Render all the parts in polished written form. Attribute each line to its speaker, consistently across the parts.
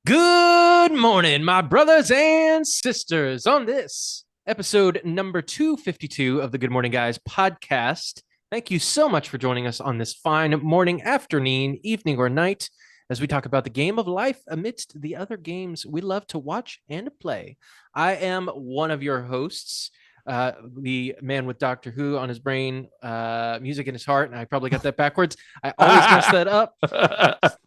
Speaker 1: Good morning, my brothers and sisters. On this episode number 252 of the Good Morning Guys podcast, thank you so much for joining us on this fine morning, afternoon, evening, or night as we talk about the game of life amidst the other games we love to watch and play. I am one of your hosts, the man with Doctor Who on his brain, music in his heart, and I probably got that backwards. I always mess that up.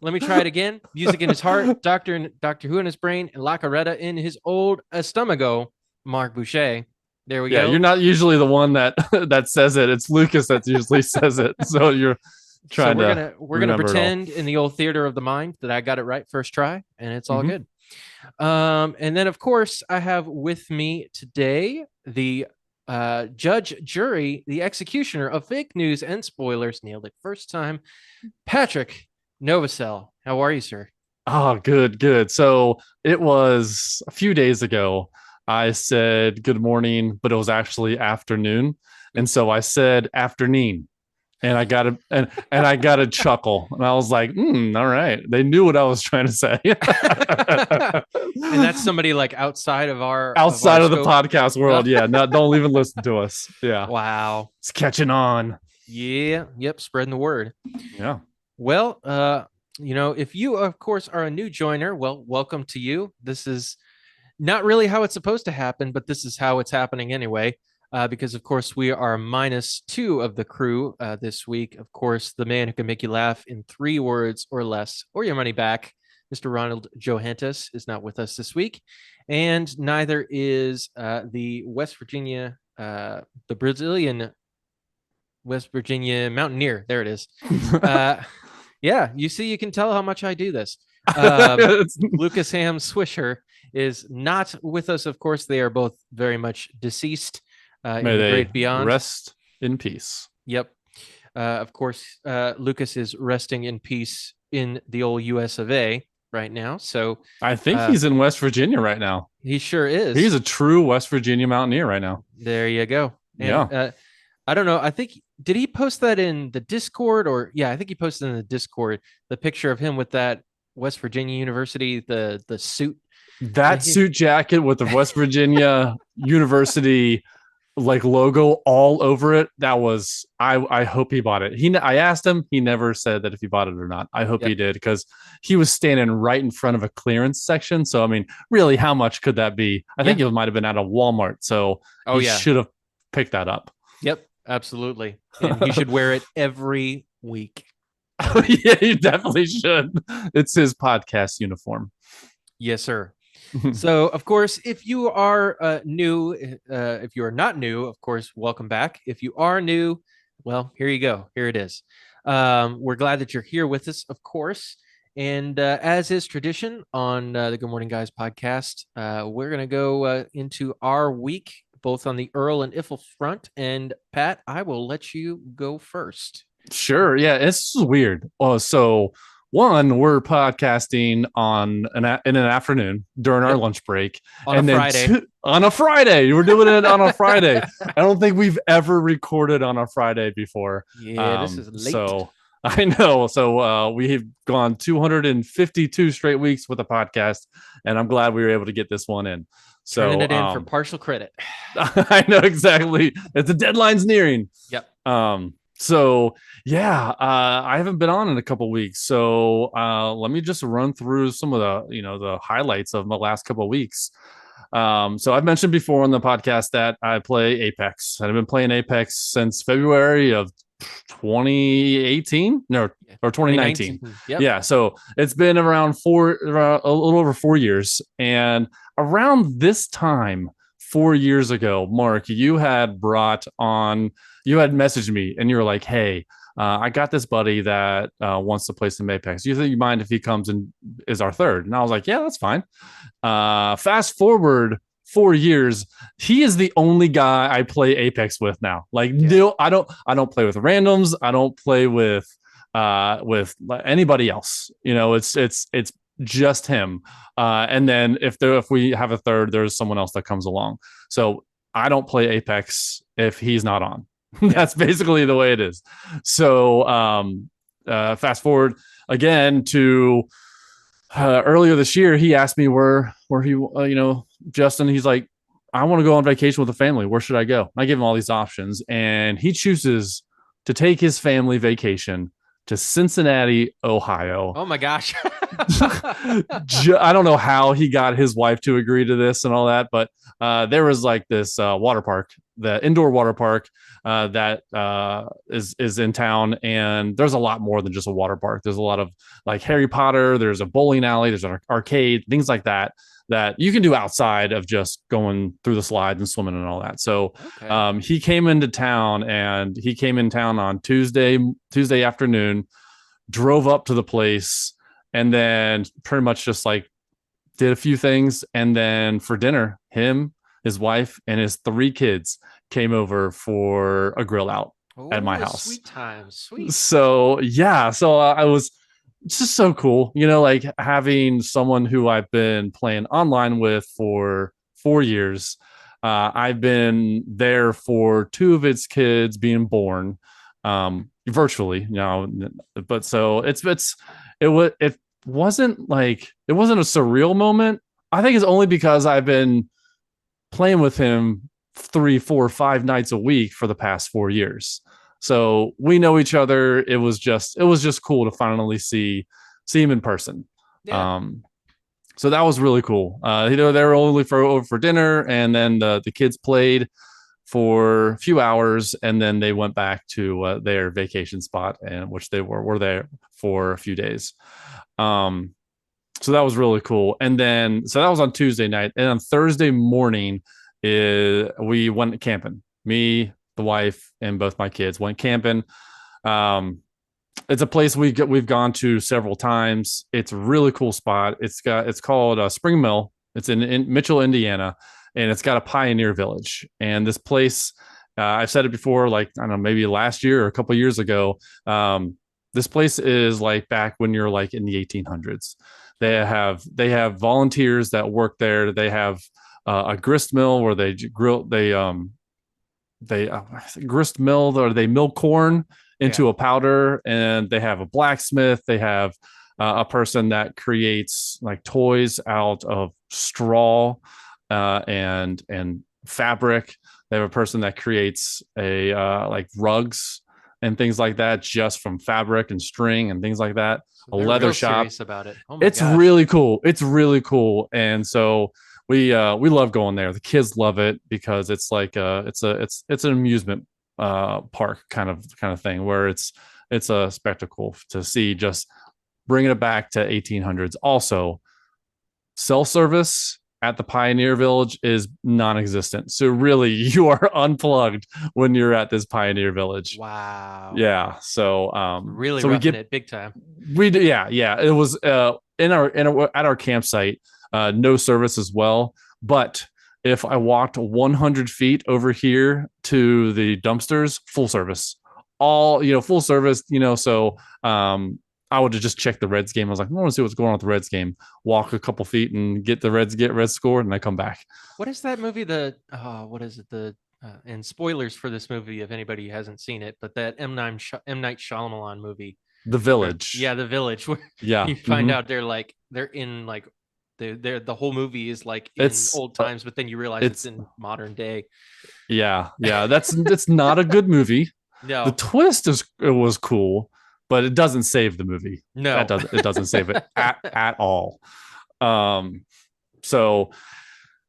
Speaker 1: Let me try it again. Music in his heart, Doctor Who in his brain, and La Carreta in his old estomago, Marc Boucher. There we go.
Speaker 2: Yeah, you're not usually the one that says it. It's Lucas that usually says it. So you're trying
Speaker 1: we're gonna pretend in the old theater of the mind that I got it right first try, and it's all good. And then, of course, I have with me today the judge, jury, the executioner of fake news and spoilers. Nailed it first time. Patrick Novosel. How are you, sir?
Speaker 2: Oh, good. So it was a few days ago. I said good morning, but it was actually afternoon. And so I said afternoon. And I got a chuckle, and I was like, all right. They knew what I was trying to say.
Speaker 1: And that's somebody like outside of the
Speaker 2: podcast world. Yeah. No, don't even listen to us. Yeah.
Speaker 1: Wow.
Speaker 2: It's catching on.
Speaker 1: Yeah. Yep. Spreading the word.
Speaker 2: Yeah.
Speaker 1: Well, if you, of course, are a new joiner, well, welcome to you. This is not really how it's supposed to happen, but this is how it's happening anyway. Because, of course, we are -2 of the crew this week. Of course, the man who can make you laugh in 3 words or less, or your money back, Mr. Ronald Johantes, is not with us this week. And neither is the Brazilian West Virginia mountaineer. There it is. Yeah, you see, you can tell how much I do this. Lucas Ham Swisher is not with us. Of course, they are both very much deceased.
Speaker 2: May they great beyond. Rest in peace.
Speaker 1: Yep. Of course, Lucas is resting in peace in the old US of A right now. So
Speaker 2: I think he's in West Virginia right now.
Speaker 1: He sure is.
Speaker 2: He's a true West Virginia mountaineer right now.
Speaker 1: There you go. And, I don't know. I think, did he post that in the Discord or? Yeah, I think he posted in the Discord the picture of him with that West Virginia University, the suit.
Speaker 2: That suit jacket with the West Virginia University like logo all over it. That was, I hope he bought it. I asked him, he never said that if he bought it or not. I hope he did, because he was standing right in front of a clearance section. So I mean, really, how much could that be? I think it might have been at a Walmart. So he should have picked that up.
Speaker 1: Yep, absolutely. And he should wear it every week.
Speaker 2: Yeah, he definitely should. It's his podcast uniform.
Speaker 1: Yes, sir. So, of course, if you are new, if you are not new, of course, welcome back. If you are new, well, here you go. Here it is. We're glad that you're here with us, of course. And as is tradition on the Good Morning Guys podcast, we're going to go into our week, both on the Earl and Iffle front. And Pat, I will let you go first.
Speaker 2: Sure. Yeah, it's weird. So one, we're podcasting in an afternoon during our lunch break.
Speaker 1: On
Speaker 2: a Friday. We're doing it on a Friday. I don't think we've ever recorded on a Friday before.
Speaker 1: Yeah, this is late.
Speaker 2: So I know. So we've gone 252 straight weeks with a podcast, and I'm glad we were able to get this one in. So
Speaker 1: turning it in for partial credit.
Speaker 2: I know exactly. The deadline's nearing.
Speaker 1: Yep.
Speaker 2: So yeah, I haven't been on in a couple weeks. So let me just run through some of the highlights of my last couple of weeks. So I've mentioned before on the podcast that I play Apex. I've been playing Apex since February of 2018 or 2019. Yep. Yeah. So it's been around a little over 4 years. And around this time, 4 years ago, Mark, you had messaged me and you were like, hey, I got this buddy that wants to play some Apex. Do you mind if he comes and is our third? And I was like, yeah, that's fine. Fast forward 4 years, he is the only guy I play Apex with now. Like, no, I don't play with randoms. I don't play with anybody else. You know, it's just him. And then if we have a third, there's someone else that comes along. So I don't play Apex if he's not on.
Speaker 1: Yeah.
Speaker 2: That's basically the way it is. So fast forward again to earlier this year, he asked me where he Justin. He's like, I want to go on vacation with the family. Where should I go? I give him all these options, and he chooses to take his family vacation to Cincinnati, Ohio.
Speaker 1: Oh my gosh.
Speaker 2: I don't know how he got his wife to agree to this and all that, but there was like this water park, the indoor water park that is in town, and there's a lot more than just a water park. There's a lot of like Harry Potter. There's a bowling alley. There's an arcade, things like that that you can do outside of just going through the slides and swimming and all that. So
Speaker 1: Okay.
Speaker 2: he came into town, and he came in town on Tuesday afternoon, drove up to the place, and then pretty much just like did a few things. And then for dinner, him, his wife, and his three kids came over for a grill out at my
Speaker 1: Oh,
Speaker 2: house.
Speaker 1: sweet time. Sweet.
Speaker 2: So yeah, so I was just so cool, like having someone who I've been playing online with for 4 years. I've been there for two of its kids being born, virtually, but so it wasn't a surreal moment. I think it's only because I've been playing with him 3, 4, 5 nights a week for the past 4 years. So we know each other. It was just cool to finally see him in person.
Speaker 1: Yeah.
Speaker 2: Um, so that was really cool. They were only over for dinner, and then the kids played for a few hours, and then they went back to their vacation spot, and which they were there for a few days. Um, so that was really cool. And then so that was on Tuesday night, and on Thursday morning, we went camping. Me, the wife, and both my kids went camping. Um, it's a place we've gone to several times. It's a really cool spot. It's called Spring Mill. It's in Mitchell, Indiana, and it's got a pioneer village. And this place, I've said it before, like I don't know, maybe last year or a couple of years ago. This place is like back when you're like in the 1800s. They have volunteers that work there. They have a grist mill where they grist mill, or they mill corn
Speaker 1: Yeah.
Speaker 2: into a powder, and they have a blacksmith. They have a person that creates like toys out of straw and fabric. They have a person that creates a like rugs and things like that just from fabric and string and things like that.
Speaker 1: So
Speaker 2: A
Speaker 1: they're
Speaker 2: leather
Speaker 1: real
Speaker 2: shop.
Speaker 1: serious about it. Oh my
Speaker 2: It's
Speaker 1: gosh.
Speaker 2: really cool. It's really cool. And so we love going there. The kids love it because it's like it's an amusement park kind of thing where it's a spectacle to see, just bringing it back to 1800s. Also, self-service at the Pioneer Village is non-existent. So really you are unplugged when you're at this Pioneer Village.
Speaker 1: Wow.
Speaker 2: Yeah. So
Speaker 1: Really
Speaker 2: so we
Speaker 1: roughing
Speaker 2: get
Speaker 1: it big time.
Speaker 2: we do, yeah. It was at our campsite, no service as well. But if I walked 100 feet over here to the dumpsters, full service, full service. So I would have just checked the Reds game. I was like, I want to see what's going on with the Reds game. Walk a couple feet and get Reds scored, and I come back.
Speaker 1: What is that movie? What is it? And spoilers for this movie if anybody hasn't seen it, but that M Night Shyamalan movie.
Speaker 2: The
Speaker 1: Yeah,
Speaker 2: Village.
Speaker 1: The Village, where
Speaker 2: Yeah.
Speaker 1: you find out they're in like the whole movie is like in
Speaker 2: It's
Speaker 1: old times, but then you realize it's
Speaker 2: it's
Speaker 1: in modern day.
Speaker 2: yeah. That's not a good movie. The
Speaker 1: No,
Speaker 2: twist it was cool, but it doesn't save the movie.
Speaker 1: no.
Speaker 2: It doesn't save it at all. Um, so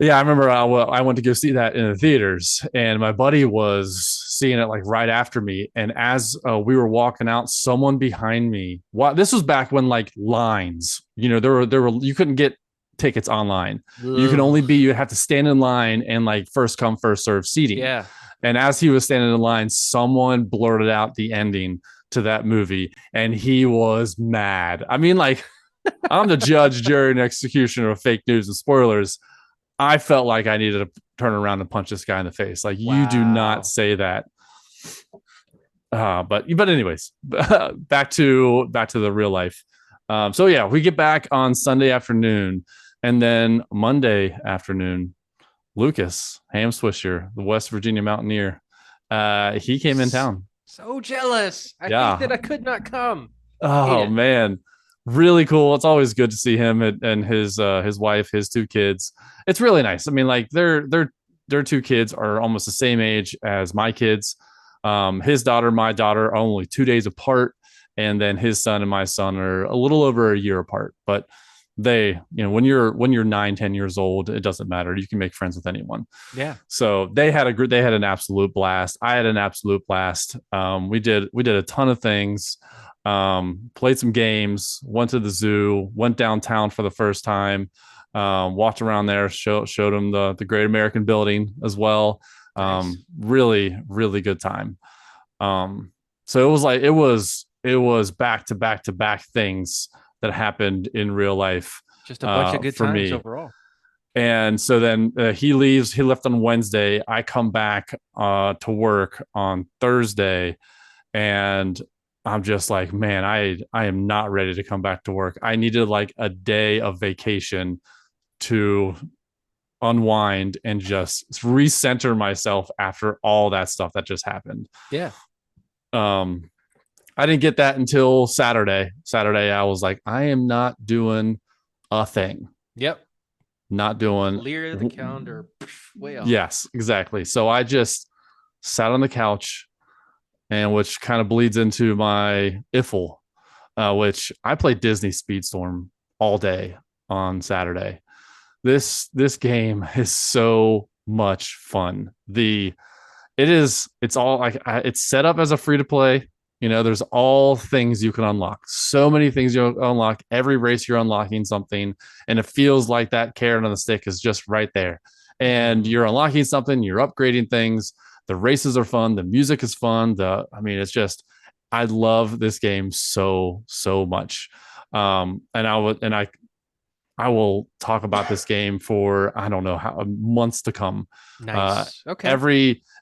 Speaker 2: yeah, I remember I went to go see that in the theaters, and my buddy was seeing it like right after me. And as we were walking out, someone behind me. This was back when like lines, there were you couldn't get tickets online.
Speaker 1: Ugh.
Speaker 2: You had to stand in line and like first come first serve seating.
Speaker 1: Yeah.
Speaker 2: And as he was standing in line, someone blurted out the ending to that movie, and he was mad. I mean, like, I'm the judge, jury, and executioner of fake news and spoilers. I felt like I needed to turn around and punch this guy in the face. Like, you do not
Speaker 1: Wow.
Speaker 2: say that. But anyways, back to the real life. So yeah, we get back on Sunday afternoon, and then Monday afternoon, Lucas Ham Swisher, the West Virginia Mountaineer, he came in town.
Speaker 1: So jealous. I hate
Speaker 2: Yeah.
Speaker 1: that I could not come. Hate
Speaker 2: Oh
Speaker 1: it.
Speaker 2: man, really cool. It's always good to see him and his wife, his two kids. It's really nice. I mean, like their two kids are almost the same age as my kids. His daughter, my daughter, are only 2 days apart, and then his son and my son are a little over a year apart. But they, when you're 9, 10 years old, it doesn't matter. You can make friends with anyone.
Speaker 1: Yeah.
Speaker 2: So they had an absolute blast. I had an absolute blast. We did a ton of things. Played some games, went to the zoo, went downtown for the first time, walked around there, showed them the Great American Building as well.
Speaker 1: Nice.
Speaker 2: Really, really good time. So it was back to back to back things that happened in real life
Speaker 1: Just a bunch of good
Speaker 2: for
Speaker 1: times
Speaker 2: me.
Speaker 1: overall.
Speaker 2: And so then he leaves. He left on Wednesday. I come back to work on Thursday, and I'm just like, man, I am not ready to come back to work. I needed like a day of vacation to unwind and just recenter myself after all that stuff that just happened.
Speaker 1: Yeah.
Speaker 2: Um, I didn't get that until Saturday. Saturday, I was like, I am not doing a thing.
Speaker 1: Yep.
Speaker 2: Not doing.
Speaker 1: Clear the calendar way off.
Speaker 2: Yes, exactly. So I just sat on the couch, and which kind of bleeds into my IFL, which I played Disney Speedstorm all day on Saturday. This game is so much fun. It's all like it's set up as a free to play. There's all things you can unlock. So many things you unlock. Every race you're unlocking something, and it feels like that carrot on the stick is just right there. And you're unlocking something. You're upgrading things. The races are fun. The music is fun. It's just I love this game so much. I will talk about this game for I don't know how months to come.
Speaker 1: Nice. Okay.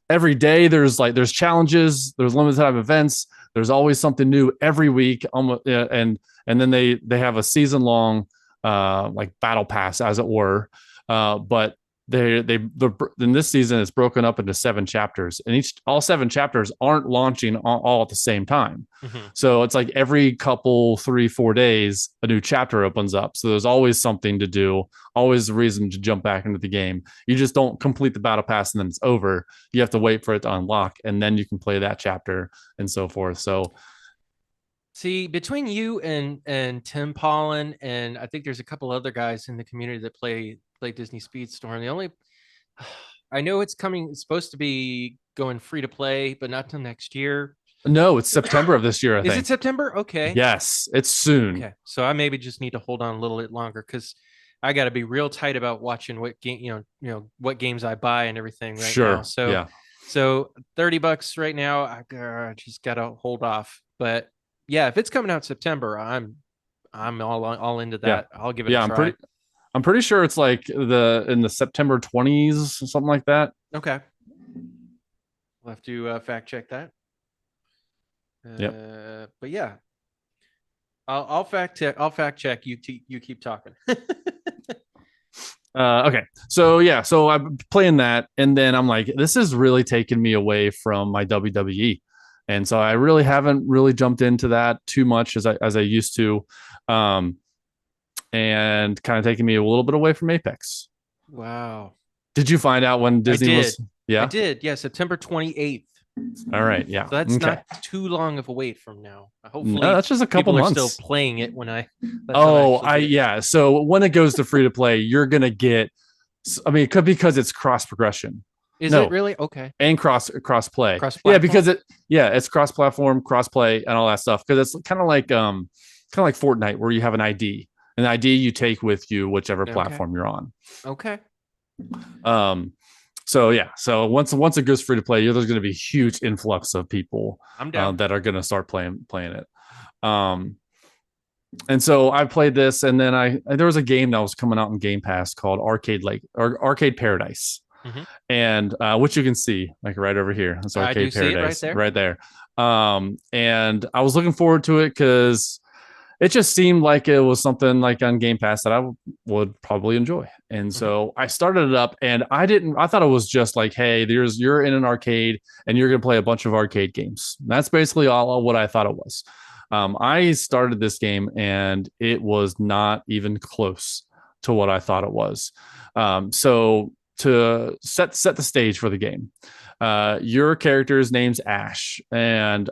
Speaker 2: Every day there's challenges, there's limited time events, there's always something new every week. Almost, and then they have a season long like battle pass as it were, but in this season it's broken up into 7 chapters, and all 7 chapters aren't launching all at the same time.
Speaker 1: Mm-hmm.
Speaker 2: So it's like every couple 3-4 days a new chapter opens up, so there's always something to do, always a reason to jump back into the game. You just don't complete the battle pass and then it's over. You have to wait for it to unlock, and then you can play that chapter and so forth. So
Speaker 1: see, between you and Tim Pollen, and I think there's a couple other guys in the community that play Disney Speedstorm. The only I know it's coming. It's supposed to be going free to play, but not till next year.
Speaker 2: no, it's September of this year, I
Speaker 1: Is it
Speaker 2: think.
Speaker 1: September? Okay.
Speaker 2: Yes, it's soon.
Speaker 1: Okay. So I maybe just need to hold on a little bit longer because I got to be real tight about watching what game, what games I buy and everything right now.
Speaker 2: Sure. Yeah.
Speaker 1: So $30 right now. I just got to hold off. But yeah, if it's coming out September, I'm all into that.
Speaker 2: Yeah.
Speaker 1: I'll give it
Speaker 2: Yeah,
Speaker 1: a try.
Speaker 2: I'm pretty sure it's like in the September 20s, something like that.
Speaker 1: Okay. We'll have to fact check that.
Speaker 2: Yep.
Speaker 1: But yeah, I'll fact check. I'll fact check. You keep talking.
Speaker 2: Okay. So yeah, so I'm playing that, and then I'm like, this is really taking me away from my WWE. And so I really haven't really jumped into that too much as I used to. And kind of taking me a little bit away from Apex.
Speaker 1: Wow.
Speaker 2: Did you find out when Disney was? Yeah.
Speaker 1: I did. Yeah, September 28th.
Speaker 2: All right. Yeah.
Speaker 1: So that's not too long of a wait from now. Hopefully,
Speaker 2: no, that's just a couple months.
Speaker 1: Are still playing it when I.
Speaker 2: Yeah. So when it goes to free to play, you're gonna get. I mean, it could because it's cross progression.
Speaker 1: Is it really okay?
Speaker 2: And cross play.
Speaker 1: Yeah,
Speaker 2: because it's cross platform, cross play, and all that stuff. Because it's kind of like Fortnite, where you have an ID. An ID you take with you, whichever platform you're on.
Speaker 1: Okay.
Speaker 2: So yeah. So once it goes free to play, there's going to be a huge influx of people that are going to start playing it. And so I played this, and then there was a game that was coming out in Game Pass called Arcade Paradise, and which you can see like right over here. That's Arcade Paradise, right there. And I was looking forward to it because it just seemed like it was something like on Game Pass that would probably enjoy. And
Speaker 1: Mhm.
Speaker 2: so I started it up, and I thought it was just like, hey, you're in an arcade and you're going to play a bunch of arcade games. That's basically all what I thought it was. I started this game and it was not even close to what I thought it was. So to set the stage for the game, your character's name's Ash, and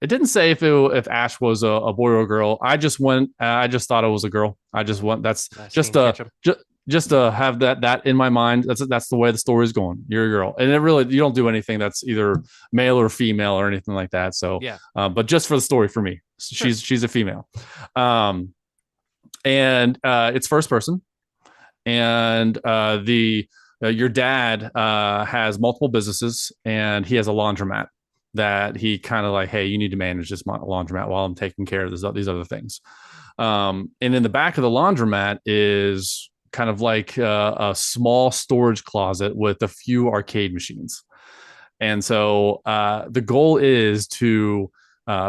Speaker 2: it didn't say if Ash was a boy or a girl. I just thought it was a girl. I just went. That's
Speaker 1: Last
Speaker 2: just
Speaker 1: name Ketchum.
Speaker 2: just to have that in my mind. That's the way the story's going. You're a girl, and it really you don't do anything that's either male or female or anything like that. So,
Speaker 1: Yeah,
Speaker 2: but just for the story for me,
Speaker 1: sure.
Speaker 2: she's a female, um, and it's first person, and the your dad has multiple businesses, and he has a laundromat that he kind of like, hey, you need to manage this laundromat while I'm taking care of these other things. And in the back of the laundromat is kind of like a small storage closet with a few arcade machines. And so the goal is to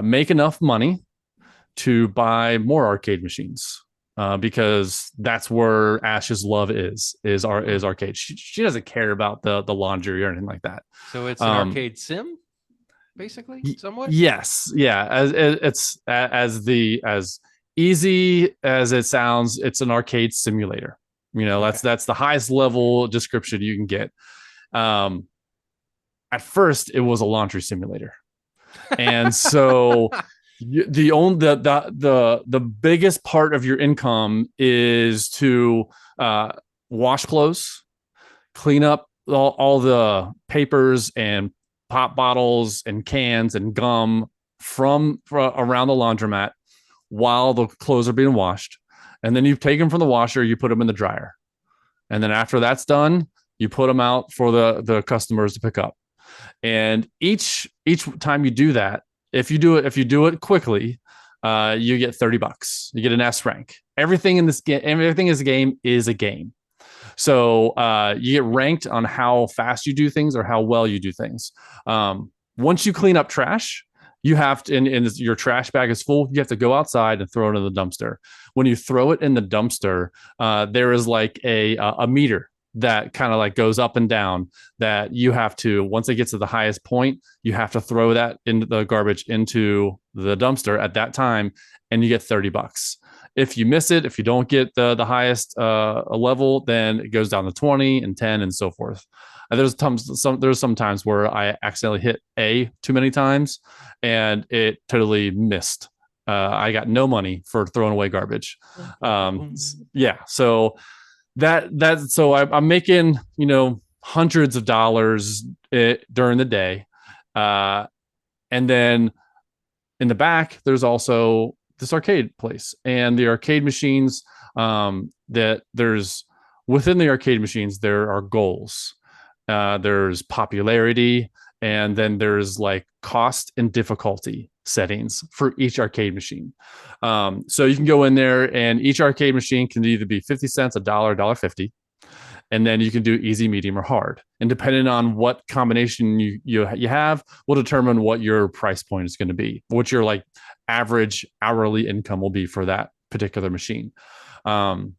Speaker 2: make enough money to buy more arcade machines, because that's where Ash's love is
Speaker 1: Hmm.
Speaker 2: arcade. She doesn't care about the laundry or anything like that.
Speaker 1: So it's an
Speaker 2: Um,
Speaker 1: arcade sim, basically, somewhat.
Speaker 2: yes, yeah, it's as easy as it sounds. It's an arcade simulator.
Speaker 1: Okay.
Speaker 2: That's the highest level description you can get. Um, at first, it was a laundry simulator, and so the biggest part of your income is to wash clothes, clean up all the papers and pop bottles and cans and gum from around the laundromat while the clothes are being washed, and then you take them from the washer, you put them in the dryer, and then after that's done, you put them out for the customers to pick up. And each time you do that, if you do it quickly, you get $30. You get an S rank. Everything in this game, everything in this game is a game. So you get ranked on how fast you do things or how well you do things. Once you clean up trash, you have to, and your trash bag is full, you have to go outside and throw it in the dumpster. When you throw it in the dumpster, there is like a meter that kind of like goes up and down, that you have to, once it gets to the highest point, you have to throw that into the garbage into the dumpster at that time, and you get $30. If you miss it, if you don't get the highest level, then it goes down to 20 and 10 and so forth. And there's some times where I accidentally hit A too many times, and it totally missed. I got no money for throwing away garbage. Yeah, so I'm making hundreds of dollars during the day, and then in the back there's also this arcade place, and the arcade machines, that there's within the arcade machines there are goals. There's popularity, and then there's like cost and difficulty settings for each arcade machine. So you can go in there, and each arcade machine can either be 50 cents, $1, 50, and then you can do easy, medium, or hard. And depending on what combination you have, will determine what your price point is going to be, what your like average hourly income will be for that particular machine. Um,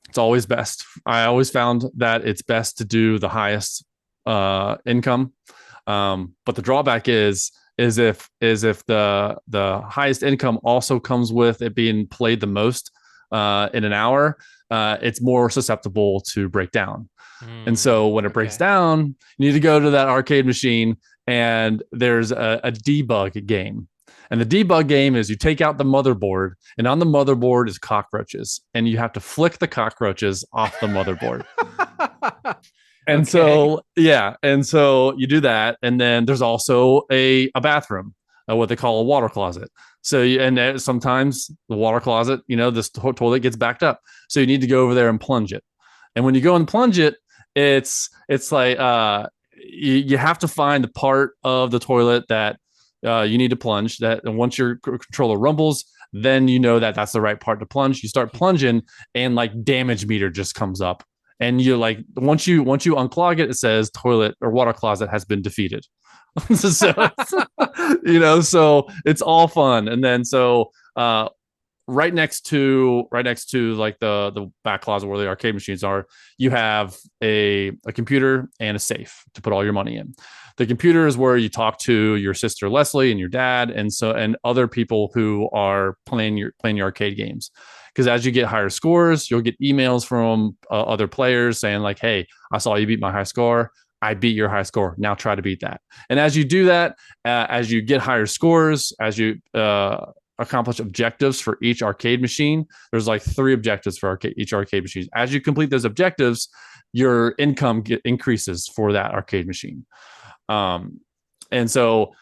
Speaker 2: it's always best. I always found that it's best to do the highest income. But the drawback is if the highest income also comes with it being played the most in an hour, it's more susceptible to break down. And so when it breaks
Speaker 1: Okay.
Speaker 2: down, you need to go to that arcade machine, and there's a debug game. And the debug game is you take out the motherboard, and on the motherboard is cockroaches, and you have to flick the cockroaches off the motherboard. And
Speaker 1: Okay.
Speaker 2: so, yeah. And so you do that. And then there's also a bathroom, what they call a water closet. So, sometimes the water closet, this toilet gets backed up. So you need to go over there and plunge it. And when you go and plunge it, it's like, you have to find the part of the toilet that you need to plunge. That, and once your controller rumbles, then you know that that's the right part to plunge. You start plunging, and like damage meter just comes up, and you like once you unclog it, it says toilet or water closet has been defeated. So so it's all fun. And then so right next to like the back closet where the arcade machines are, you have a computer and a safe to put all your money in. The computer is where you talk to your sister Leslie and your dad and other people who are playing your arcade games. Because as you get higher scores, you'll get emails from other players saying like, "Hey, I saw you beat my high score. I beat your high score. Now try to beat that." And as you do that, as you get higher scores, as you accomplish objectives for each arcade machine. There's like 3 objectives for each arcade machine. As you complete those objectives, your income increases for that arcade machine. And so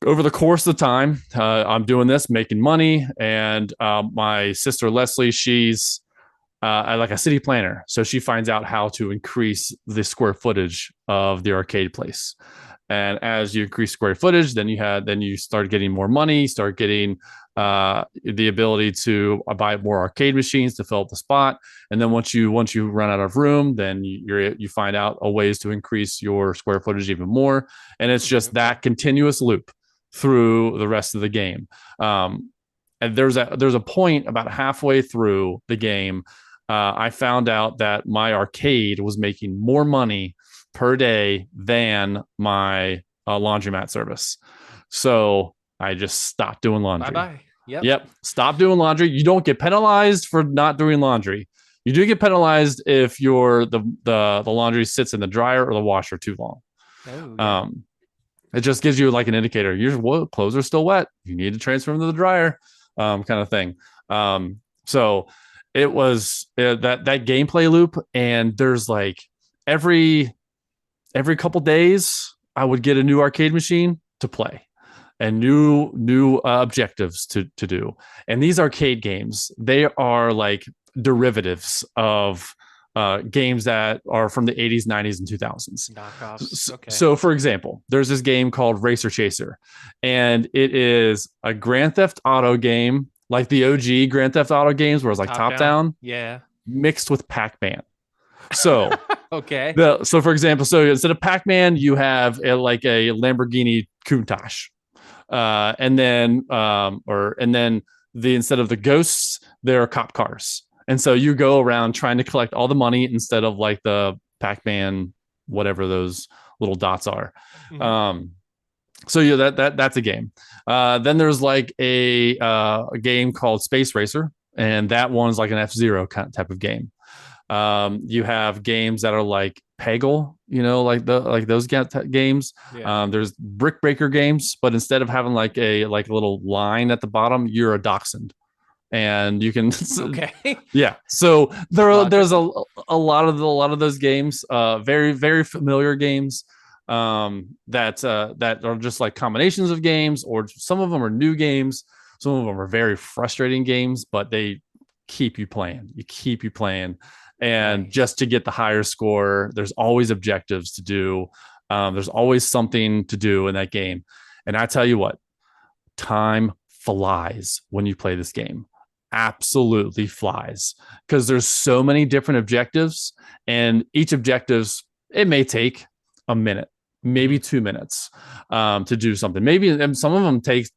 Speaker 2: over the course of the time, I'm doing this, making money. And my sister Leslie, she's like a city planner, so she finds out how to increase the square footage of the arcade place. And as you increase square footage, then you start getting more money, start getting the ability to buy more arcade machines to fill up the spot. And then once you run out of room, then you find out a ways to increase your square footage even more. And it's just that continuous loop through the rest of the game. And there's a point about halfway through the game, I found out that my arcade was making more money per day than my laundromat service. So I just stopped doing laundry.
Speaker 1: Bye-bye.
Speaker 2: Yep. Stop doing laundry. You don't get penalized for not doing laundry. You do get penalized if the laundry sits in the dryer or the washer too long.
Speaker 1: Oh, yeah.
Speaker 2: It just gives you like an indicator. Your clothes are still wet. You need to transfer them to the dryer, kind of thing. So it was that gameplay loop, and there's like every couple days I would get a new arcade machine to play and new objectives to do. And these arcade games, they are like derivatives of games that are from the 80s, 90s, and 2000s.
Speaker 1: Knockoffs. Okay.
Speaker 2: So, for example, there's this game called Racer Chaser, and it is a Grand Theft Auto game, like the OG Grand Theft Auto games, where it's like top down,
Speaker 1: yeah,
Speaker 2: mixed with Pac-Man. So,
Speaker 1: okay.
Speaker 2: So for example, instead of Pac-Man, you have like a Lamborghini Countach, and then instead of the ghosts, there are cop cars. And so you go around trying to collect all the money instead of like the Pac-Man, whatever those little dots are. Mm-hmm. So yeah, that's a game. Then there's like a game called Space Racer, and that one's like an F-Zero kind of type of game. You have games that are like Peggle, like those games. Yeah. There's Brick Breaker games, but instead of having like a little line at the bottom, you're a dachshund. And you can
Speaker 1: okay.
Speaker 2: Yeah. So there's a lot of those games, very, very familiar games, that are just like combinations of games, or some of them are new games, some of them are very frustrating games, but they keep you playing. And nice. Just to get the higher score, there's always objectives to do. There's always something to do in that game. And I tell you what, time flies when you play this game. Absolutely flies, because there's so many different objectives, and each objectives, it may take a minute, maybe 2 minutes to do something. Maybe, and some of them takes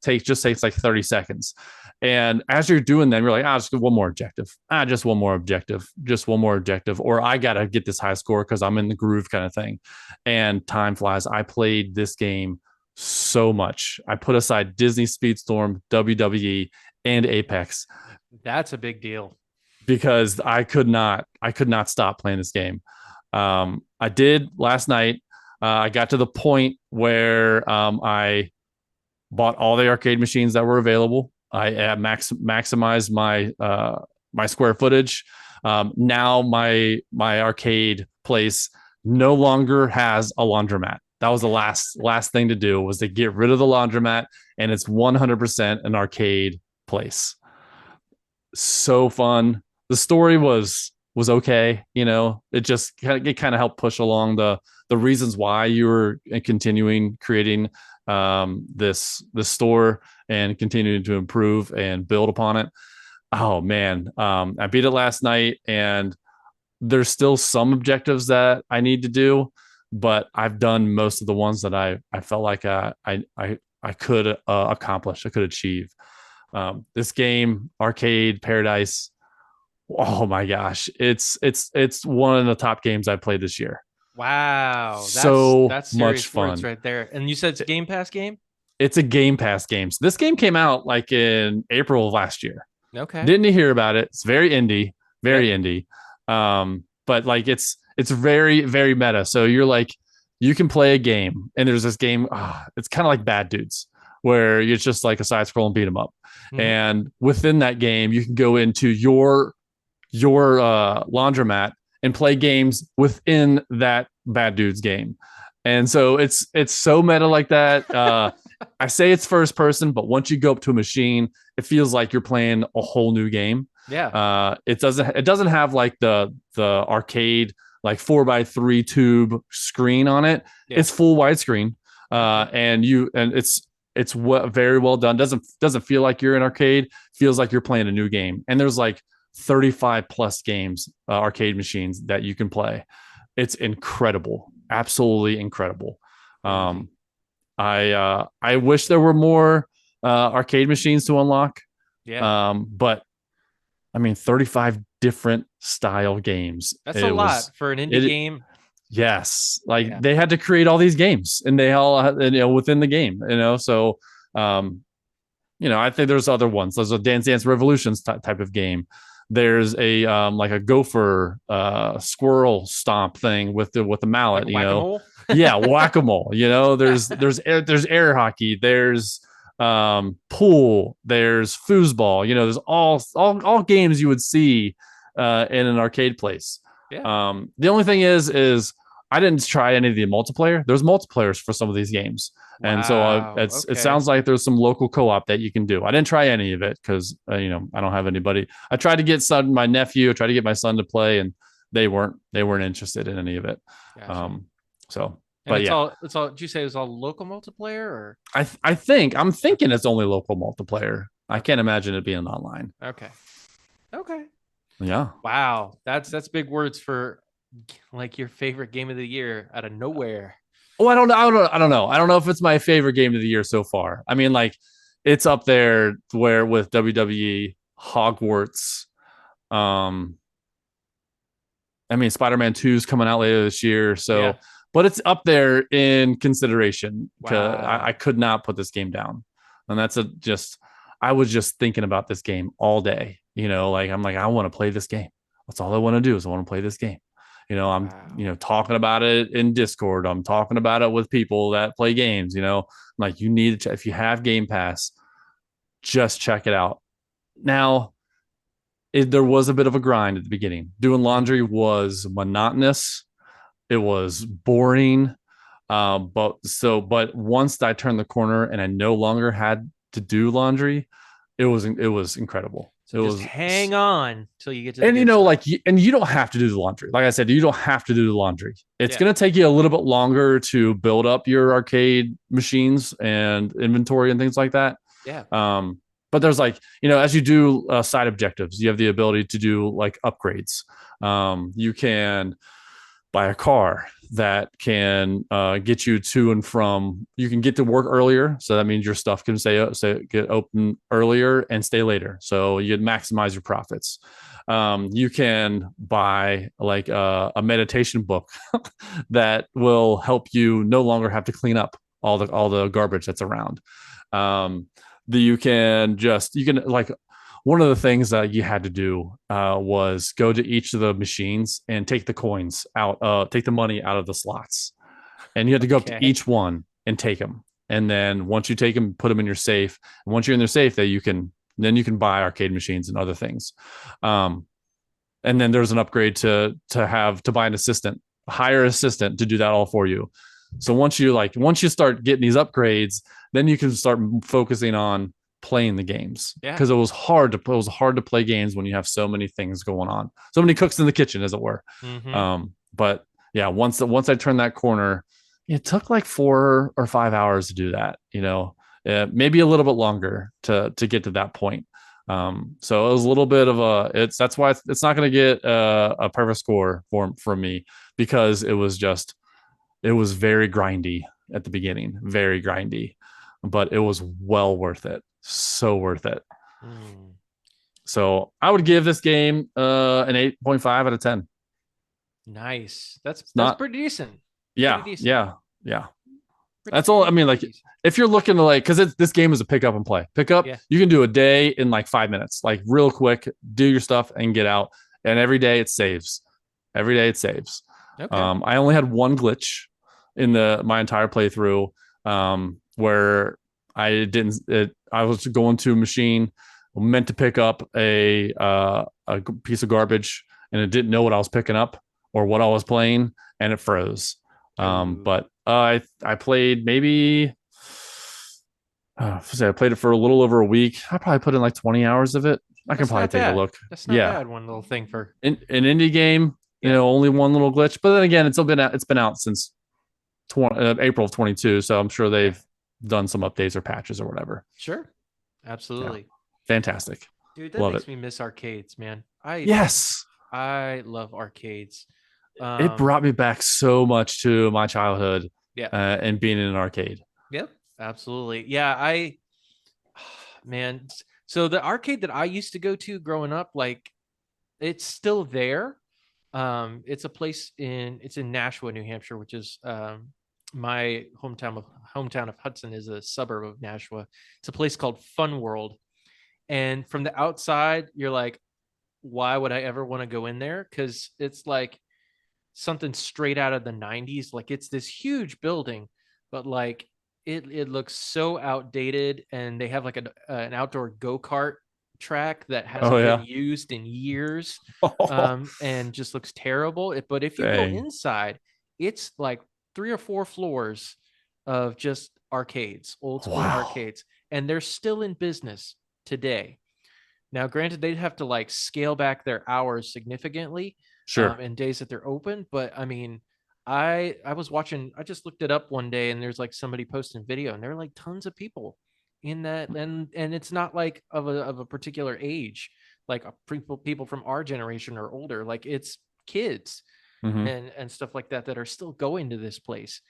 Speaker 2: like 30 seconds. And as you're doing them, you're like, just one more objective. Just one more objective. Or I got to get this high score because I'm in the groove, kind of thing. And time flies. I played this game so much. I put aside Disney Speedstorm, WWE, and Apex.
Speaker 1: That's a big deal,
Speaker 2: because I could not stop playing this game. I did last night. I got to the point where I bought all the arcade machines that were available. I maximized my square footage. Now my arcade place no longer has a laundromat. That was the last thing to do, was to get rid of the laundromat, and it's 100% an arcade place. So fun. The story was okay. It just kind of helped push along the reasons why you were continuing creating this store and continuing to improve and build upon it. Oh man, I beat it last night, and there's still some objectives that I need to do, but I've done most of the ones that I felt like I could accomplish, I could achieve. This game, Arcade Paradise, oh my gosh, it's one of the top games I played this year.
Speaker 1: Wow,
Speaker 2: So
Speaker 1: that's
Speaker 2: much
Speaker 1: serious words
Speaker 2: fun.
Speaker 1: right there. And you said it's a Game Pass game?
Speaker 2: It's a Game Pass game. So this game came out like in April of last year.
Speaker 1: Okay.
Speaker 2: Didn't you hear about it? It's very indie, very
Speaker 1: Yep.
Speaker 2: indie. But like it's very very meta. So you're like you can play a game, and there's this game. It's kind of like Bad Dudes, where it's just like a side scroll and beat them up.
Speaker 1: Hmm.
Speaker 2: And within that game, you can go into your laundromat and play games within that Bad Dudes game. And so it's so meta like that. I say it's first person, but once you go up to a machine, it feels like you're playing a whole new game.
Speaker 1: Yeah.
Speaker 2: It doesn't have like the arcade like 4x3 tube screen on it.
Speaker 1: Yeah.
Speaker 2: It's full widescreen,
Speaker 1: Okay.
Speaker 2: and it's very well done. Doesn't feel like you're in arcade. Feels like you're playing a new game. And there's like 35 plus games, arcade machines that you can play. It's incredible, absolutely incredible.
Speaker 1: Crazy.
Speaker 2: Um, I wish there were more arcade machines to unlock,
Speaker 1: Yeah.
Speaker 2: but I mean, 35 different style games.
Speaker 1: That's a
Speaker 2: It was
Speaker 1: lot for an indie
Speaker 2: it.
Speaker 1: game.
Speaker 2: Yes, like
Speaker 1: Yeah.
Speaker 2: they had to create all these games, and they all within the game. So um, I think there's other ones. There's a Dance Dance Revolutions type of game. There's a like a gopher squirrel stomp thing with the
Speaker 1: Like
Speaker 2: mallet.
Speaker 1: whack-a-mole.
Speaker 2: Yeah, whack a mole. There's air hockey. There's pool. There's foosball. There's all games you would see in an arcade place.
Speaker 1: Yeah.
Speaker 2: The only thing is I didn't try any of the multiplayer. There's multiplayers for some of these games. And so
Speaker 1: Wow.
Speaker 2: it
Speaker 1: Okay.
Speaker 2: sounds like there's some local co-op that you can do. I didn't try any of it because I don't have anybody. I tried to get my nephew, I tried to get my son to play, and they weren't interested in any of it.
Speaker 1: Gotcha.
Speaker 2: Um, so,
Speaker 1: And
Speaker 2: but yeah,
Speaker 1: it's all, did you say it was all local multiplayer or?
Speaker 2: I'm thinking it's only local multiplayer. I
Speaker 1: Okay.
Speaker 2: can't imagine it being online.
Speaker 1: Okay. Okay.
Speaker 2: Yeah.
Speaker 1: Wow. That's big words for like your favorite game of the year out of nowhere.
Speaker 2: Oh, I don't know if it's my favorite game of the year so far. I mean, like, it's up there where with WWE, Hogwarts. Um, I mean, Spider-Man 2 is coming out later this year,
Speaker 1: Yeah.
Speaker 2: so but it's up there in consideration. I
Speaker 1: Wow.
Speaker 2: could not put this game down, and I was just thinking about this game all day. Like I'm like I want to play this game. That's all I want to do is I want to play this game. I'm
Speaker 1: Wow.
Speaker 2: talking about it in Discord. I'm talking about it with people that play games. Like you need to if you have Game Pass, just check it out. Now, there was a bit of a grind at the beginning. Doing
Speaker 1: Mhm.
Speaker 2: laundry was monotonous. It was boring. But once I turned the corner and I no longer had to do laundry, it was incredible.
Speaker 1: So just hang on till you get to the
Speaker 2: And
Speaker 1: good stuff.
Speaker 2: you don't have to do the laundry. Like I said, you don't have to do the laundry. It's
Speaker 1: Yeah.
Speaker 2: going to take you a little bit longer to build up your arcade machines and inventory and things like that.
Speaker 1: Yeah.
Speaker 2: But there's like, as you do side objectives, you have the ability to do like upgrades. You can buy a car that can get you to and from. You can get to work earlier, so that means your stuff can get open earlier and stay later. So you maximize your profits. You can buy like a meditation book that will help you no longer have to clean up all the garbage that's around. Um, you can like one of the things that you had to do was go to each of the machines and take the coins out, take the money out of the slots, and you had to go up to
Speaker 1: Okay.
Speaker 2: each one and take them. And then once you take them, put them in your safe. And once you're in their safe, that you can buy arcade machines and other things. Um, and then there's an upgrade to buy an assistant, hire an assistant to do that all for you. So once you start getting these upgrades, then you can start focusing on playing the games
Speaker 1: Yeah.
Speaker 2: because it was hard to play games when you have so many things going on, so many cooks in the kitchen, as it were.
Speaker 1: Mm-hmm.
Speaker 2: But yeah, once I turned that corner, it took like 4 or 5 hours to do that. Maybe a little bit longer to get to that point. So it was a little bit of that's why it's not going to get a perfect score from me, because it was very grindy at the beginning, very grindy, but it was well worth it. So worth it.
Speaker 1: Mm,
Speaker 2: So I would give this game an 8.5 out of 10.
Speaker 1: nice.
Speaker 2: It's
Speaker 1: That's
Speaker 2: not,
Speaker 1: pretty decent. Pretty
Speaker 2: yeah,
Speaker 1: decent.
Speaker 2: yeah, yeah. That's all. I mean,
Speaker 1: Pretty
Speaker 2: like,
Speaker 1: decent.
Speaker 2: if you're looking to like, because this game is a pick up and play. Pick up,
Speaker 1: Yeah.
Speaker 2: you can do a day in like 5 minutes, like real quick, do your stuff and get out. And every day it saves. Every day it saves.
Speaker 1: Okay.
Speaker 2: I only had one glitch in the my entire playthrough, where I didn't. I was going to a machine meant to pick up a piece of garbage, and it didn't know what I was picking up or what I was playing, and it froze.
Speaker 1: Oh,
Speaker 2: But I played maybe I played it for a little over a week. I probably put in like 20 hours of it. I can
Speaker 1: that's
Speaker 2: probably
Speaker 1: not
Speaker 2: take a
Speaker 1: bad.
Speaker 2: look.
Speaker 1: That's not
Speaker 2: Yeah,
Speaker 1: bad. One little thing for
Speaker 2: an indie game,
Speaker 1: yeah.
Speaker 2: only one little glitch. But then again, it's been out since April of 22, so I'm sure
Speaker 1: Yeah.
Speaker 2: they've done some updates or patches or whatever.
Speaker 1: Sure.
Speaker 2: Yeah,
Speaker 1: Absolutely.
Speaker 2: fantastic.
Speaker 1: Dude, that
Speaker 2: Love it.
Speaker 1: makes me miss arcades, man. I
Speaker 2: Yes,
Speaker 1: I love arcades.
Speaker 2: it
Speaker 1: Um,
Speaker 2: brought me back so much to my childhood
Speaker 1: yeah.
Speaker 2: and being in an arcade.
Speaker 1: Yep. Absolutely. Yeah, man, so the arcade that I used to go to growing up, like it's still there. It's in Nashua, New Hampshire, which is my hometown of Hudson is a suburb of Nashua. It's a place called Fun World. And from the outside, you're like, why would I ever want to go in there? Because it's like something straight out of the 90s. Like it's this huge building, but like it looks so outdated. And they have like an outdoor go-kart track that
Speaker 2: Oh
Speaker 1: hasn't been
Speaker 2: yeah.
Speaker 1: used in years,
Speaker 2: Oh,
Speaker 1: and just looks terrible. But if you go
Speaker 2: dang.
Speaker 1: inside, it's like 3 or 4 floors of just arcades, old school
Speaker 2: Wow.
Speaker 1: arcades, and they're still in business today. Now, granted, they'd have to like scale back their hours significantly,
Speaker 2: Sure.
Speaker 1: in days that they're open. But I mean, I was watching. I just looked it up one day, and there's like somebody posting video, and there are like tons of people in that, and it's not like of a particular age, like people from our generation or older. Like it's kids
Speaker 2: Mm-hmm.
Speaker 1: and stuff like that that are still going to this place.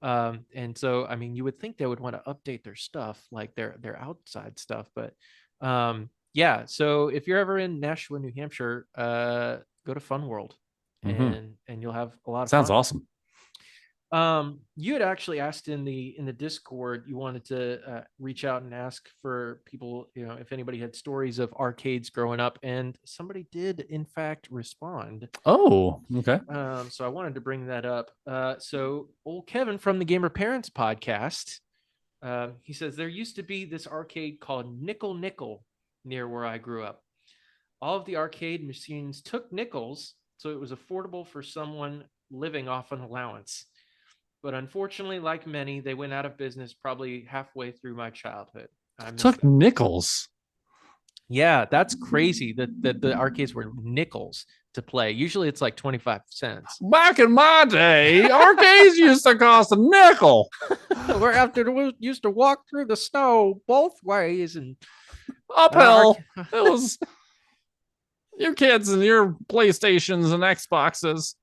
Speaker 1: And so I mean, you would think they would want to update their stuff, like their outside stuff. But yeah, so if you're ever in Nashua, New Hampshire, go to Fun World,
Speaker 2: Mm-hmm.
Speaker 1: and you'll have a lot of
Speaker 2: Sounds
Speaker 1: fun.
Speaker 2: awesome.
Speaker 1: You had actually asked in the Discord, you wanted to reach out and ask for people, if anybody had stories of arcades growing up, and somebody did in fact respond.
Speaker 2: Oh, okay.
Speaker 1: So I wanted to bring that up. So old Kevin from the Gamer Parents podcast, he says there used to be this arcade called Nickel Nickel near where I grew up. All of the arcade machines took nickels, so it was affordable for someone living off an allowance. But unfortunately, like many, they went out of business probably halfway through my childhood. I miss
Speaker 2: Took
Speaker 1: them.
Speaker 2: nickels.
Speaker 1: Yeah, that's crazy that the arcades were nickels to play. Usually it's like 25 cents.
Speaker 2: Back in my day, arcades used to cost a nickel.
Speaker 1: We're after we used to walk through the snow both ways, and our
Speaker 2: Uphill. It was your kids and your PlayStations and Xboxes.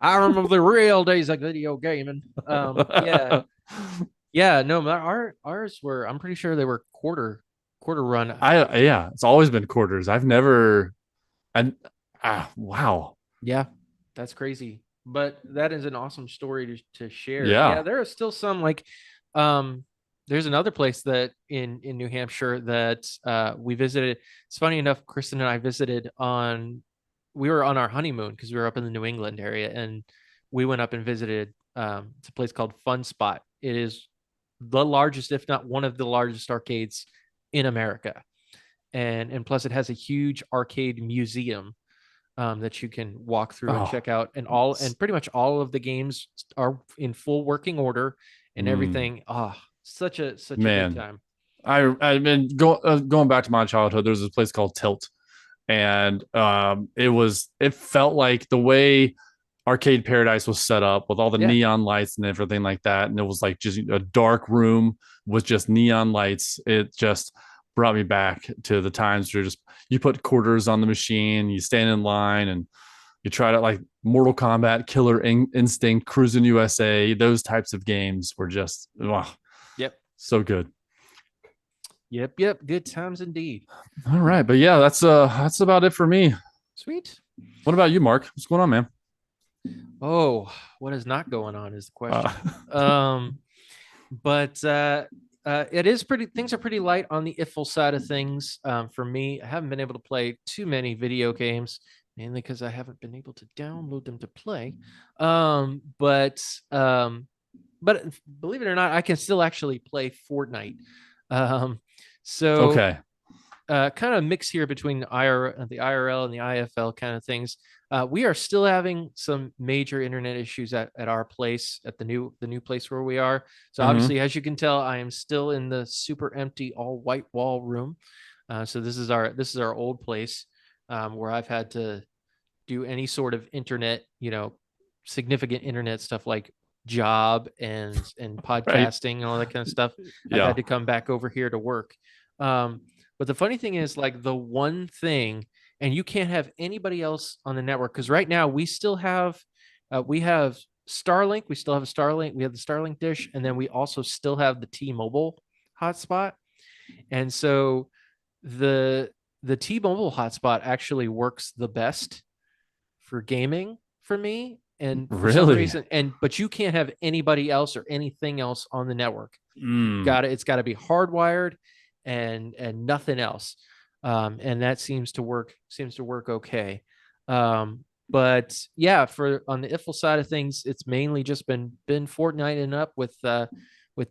Speaker 1: I remember the real days of video gaming. Yeah, yeah. No, ours were. I'm pretty sure they were quarter run.
Speaker 2: Yeah, it's always been quarters. I've never and wow.
Speaker 1: Yeah, that's crazy. But that is an awesome story to share. Yeah,
Speaker 2: Yeah.
Speaker 1: there are still some like, um, there's another place that in New Hampshire that we visited. It's funny enough, Kristen and I visited on. We were on our honeymoon because we were up in the New England area, and we went up and visited. It's a place called Fun Spot. It is the largest, if not one of the largest arcades in America, and plus it has a huge arcade museum, that you can walk through and
Speaker 2: Oh.
Speaker 1: check out, and pretty much all of the games are in full working order and
Speaker 2: Mm,
Speaker 1: everything. Such a good
Speaker 2: man.
Speaker 1: time.
Speaker 2: I've been going back to my childhood. There's this place called Tilt, and it felt like the way Arcade Paradise was set up with all the
Speaker 1: Yeah.
Speaker 2: neon lights and everything like that, and it was like just a dark room with just neon lights. It just brought me back to the times where just you put quarters on the machine, you stand in line, and you try to like Mortal Kombat, Instinct, Cruising USA. Those types of games were just wow,
Speaker 1: Yep.
Speaker 2: so good.
Speaker 1: Yep, yep. Good times indeed.
Speaker 2: All right, but yeah, that's about it for me.
Speaker 1: Sweet.
Speaker 2: What about you, Mark? What's going on, man?
Speaker 1: Oh, what is not going on is the
Speaker 2: Uh,
Speaker 1: question. But it is pretty. Things are pretty light on the IFL side of things. For me, I haven't been able to play too many video games, mainly because I haven't been able to download them to play. Um, but um, but believe it or not, I can still actually play Fortnite. Um, so
Speaker 2: okay,
Speaker 1: kind of mix here between the IRL and the IFL kind of things. We are still having some major internet issues at our place at the new place where we are. So
Speaker 2: mm-hmm.
Speaker 1: obviously, as you can tell, I am still in the super empty all white wall room. So this is our old place where I've had to do any sort of internet, significant internet stuff like job and
Speaker 2: Right,
Speaker 1: podcasting and all that kind of stuff. I've
Speaker 2: yeah,
Speaker 1: had to come back over here to work. But the funny thing is, like, the one thing, and you can't have anybody else on the network because right now we have Starlink. We still have a Starlink. We have the Starlink dish, and then we also still have the T-Mobile hotspot. And so the the T-Mobile hotspot actually works the best for gaming for me. And for some
Speaker 2: really.
Speaker 1: reason, but you can't have anybody else or anything else on the network.
Speaker 2: Mm,
Speaker 1: It's got to be hardwired and nothing else. And that seems to work okay. But yeah, for on the IFL side of things, it's mainly just been Fortniting up with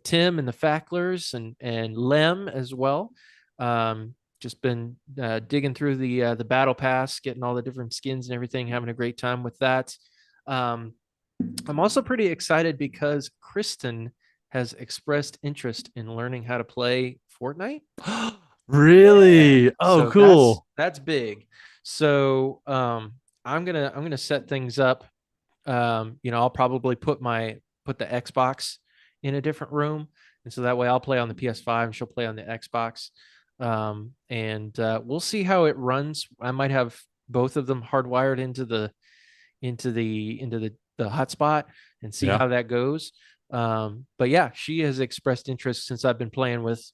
Speaker 1: Tim and the Facklers and Lem as well. Just been digging through the battle pass, getting all the different skins and everything, having a great time with that. Um, I'm also pretty excited because Kristen has expressed interest in learning how to play Fortnite. Yeah.
Speaker 2: really? Oh,
Speaker 1: So that's
Speaker 2: cool.
Speaker 1: that's big. So I'm gonna set things up. I'll probably put the Xbox in a different room, and so that way I'll play on the PS5 and she'll play on the Xbox. And we'll see how it runs. I might have both of them hardwired into the hotspot and see
Speaker 2: Yeah.
Speaker 1: how that goes. But yeah, she has expressed interest since I've been playing with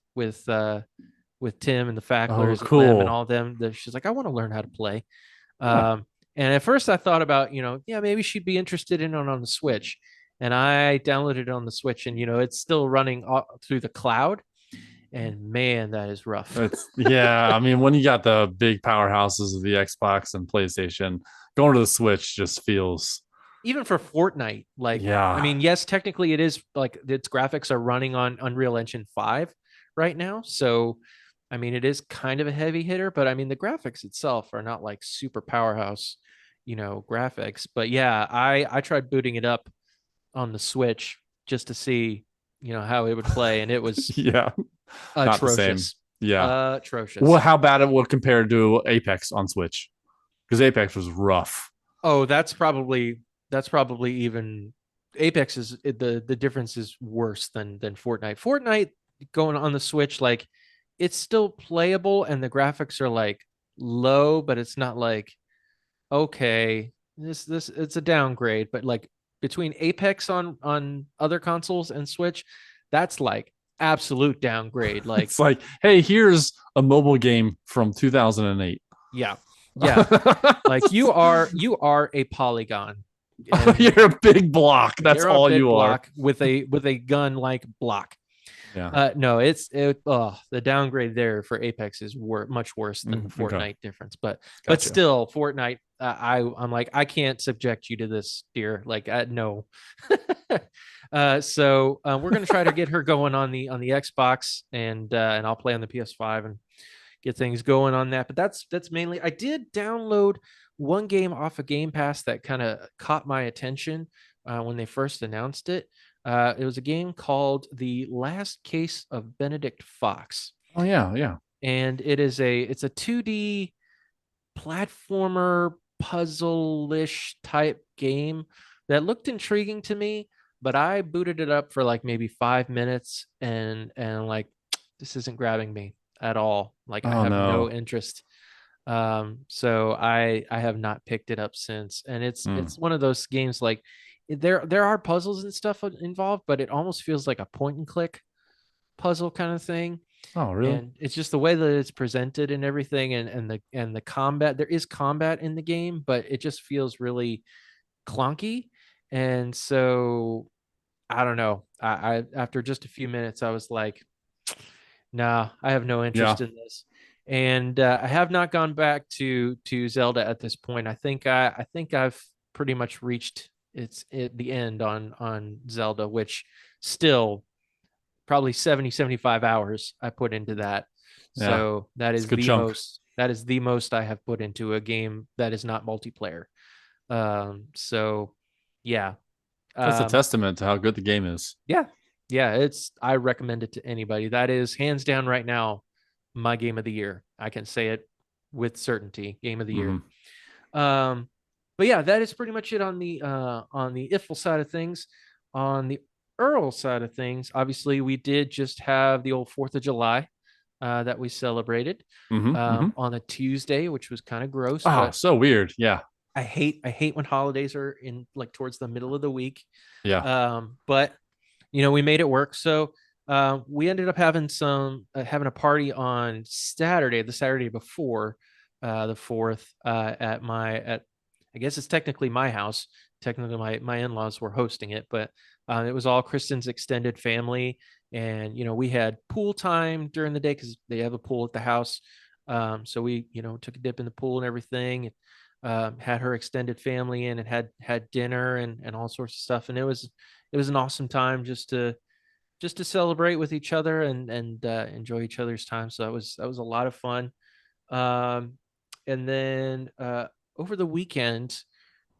Speaker 1: Tim and the
Speaker 2: Oh,
Speaker 1: Facklers and Lem and
Speaker 2: cool.
Speaker 1: all of them. That she's like, I want to learn how to play.
Speaker 2: Huh.
Speaker 1: Um, and at first I thought about, yeah, maybe she'd be interested in it on the Switch. And I downloaded it on the Switch, and it's still running through the cloud. And man, that is rough.
Speaker 2: It's yeah. I mean, when you got the big powerhouses of the Xbox and PlayStation, going to the Switch just feels
Speaker 1: Even for Fortnite, like, I
Speaker 2: yeah.
Speaker 1: mean, yes, technically it is like its graphics are running on Unreal Engine 5 right now. So, I mean, it is kind of a heavy hitter, but I mean, the graphics itself are not like super powerhouse, graphics. But yeah, I tried booting it up on the Switch just to see, how it would play, and it was
Speaker 2: Yeah, not the same.
Speaker 1: atrocious.
Speaker 2: Yeah. Well,
Speaker 1: Atrocious.
Speaker 2: how bad it would compare to Apex on Switch? Because Apex was rough.
Speaker 1: Oh, that's probably even Apex is the difference is worse than Fortnite. Fortnite going on the Switch, like, it's still playable and the graphics are like low, but it's not like, okay, this it's a downgrade. But like between Apex on other consoles and Switch, that's like absolute downgrade. Like,
Speaker 2: It's like, hey, here's a mobile game from 2008.
Speaker 1: yeah, yeah, like you are a polygon, and
Speaker 2: You're a big block. That's
Speaker 1: you're a
Speaker 2: all
Speaker 1: big
Speaker 2: you are.
Speaker 1: block with a gun like block.
Speaker 2: Yeah.
Speaker 1: No, the downgrade there for Apex is much worse than the
Speaker 2: Okay.
Speaker 1: Fortnite difference. But
Speaker 2: Gotcha.
Speaker 1: still, Fortnite, I'm like, I can't subject you to this, dear. Like, no. So we're gonna try to get her going on the Xbox, and I'll play on the PS5 and get things going on that. But that's mainly. I did download one game off of Game Pass that kind of caught my attention when they first announced it. It was a game called The Last Case of Benedict Fox,
Speaker 2: Oh yeah, yeah.
Speaker 1: and it's a 2D platformer puzzle-ish type game that looked intriguing to me, but I booted it up for like maybe 5 minutes, and like, this isn't grabbing me at all. Like, I
Speaker 2: Oh
Speaker 1: have no
Speaker 2: no.
Speaker 1: interest. So I have not picked it up since, and it's
Speaker 2: Hmm.
Speaker 1: it's one of those games, like, there are puzzles and stuff involved, but it almost feels like a point and click puzzle kind of thing.
Speaker 2: Oh, really?
Speaker 1: And it's just the way that it's presented and everything, and the combat. There is combat in the game, but it just feels really clunky. And so I don't know. I after just a few minutes, I was like, nah, I have no
Speaker 2: Yeah.
Speaker 1: interest in this. And I have not gone back to Zelda at this point. I think I've pretty much reached the end on Zelda, which still probably 70-75 hours I put into that.
Speaker 2: Yeah.
Speaker 1: So
Speaker 2: It's a good chunk.
Speaker 1: that is the most I have put into a game that is not multiplayer. So yeah.
Speaker 2: That's a
Speaker 1: Um,
Speaker 2: testament to how good the game is.
Speaker 1: yeah. Yeah, I recommend it to anybody. That is hands down right now my game of the year. I can say it with certainty, game of the year.
Speaker 2: Hmm.
Speaker 1: Um, but yeah, that is pretty much it on the Iffle side of things. On the Earl side of things, obviously we did just have the old 4th of July that we celebrated
Speaker 2: Hmm. Hmm.
Speaker 1: on a Tuesday, which was kind of gross,
Speaker 2: Oh,
Speaker 1: but
Speaker 2: so weird. Yeah.
Speaker 1: I hate when holidays are in like towards the middle of the week.
Speaker 2: Yeah.
Speaker 1: But you know, we made it work. So we ended up having having a party on Saturday, the Saturday before the 4th, at I guess it's technically my house. Technically, my in-laws were hosting it, but it was all Kristen's extended family, and you know, we had pool time during the day because they have a pool at the house. So we, you know, took a dip in the pool and everything. Had her extended family in and had dinner and all sorts of stuff, and it was an awesome time just to celebrate with each other and enjoy each other's time. So that was a lot of fun. Um, and then over the weekend,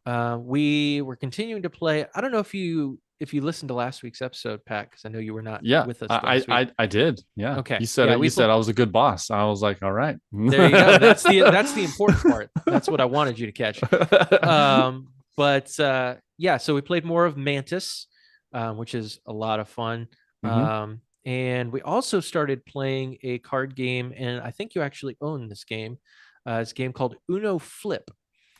Speaker 1: we were continuing to play. I don't know if you listened to last week's episode, Pat, because I know you were not
Speaker 2: Yeah.
Speaker 1: with us last week.
Speaker 2: I did. Yeah.
Speaker 1: Okay,
Speaker 2: You said
Speaker 1: yeah,
Speaker 2: it. You said I was a good boss. I was like, all right.
Speaker 1: there you go. That's the important part. That's what I wanted you to catch. But yeah, so we played more of Mantis, which is a lot of fun.
Speaker 2: Hmm.
Speaker 1: And we also started playing a card game, and I think you actually own this game. It's a game called Uno Flip.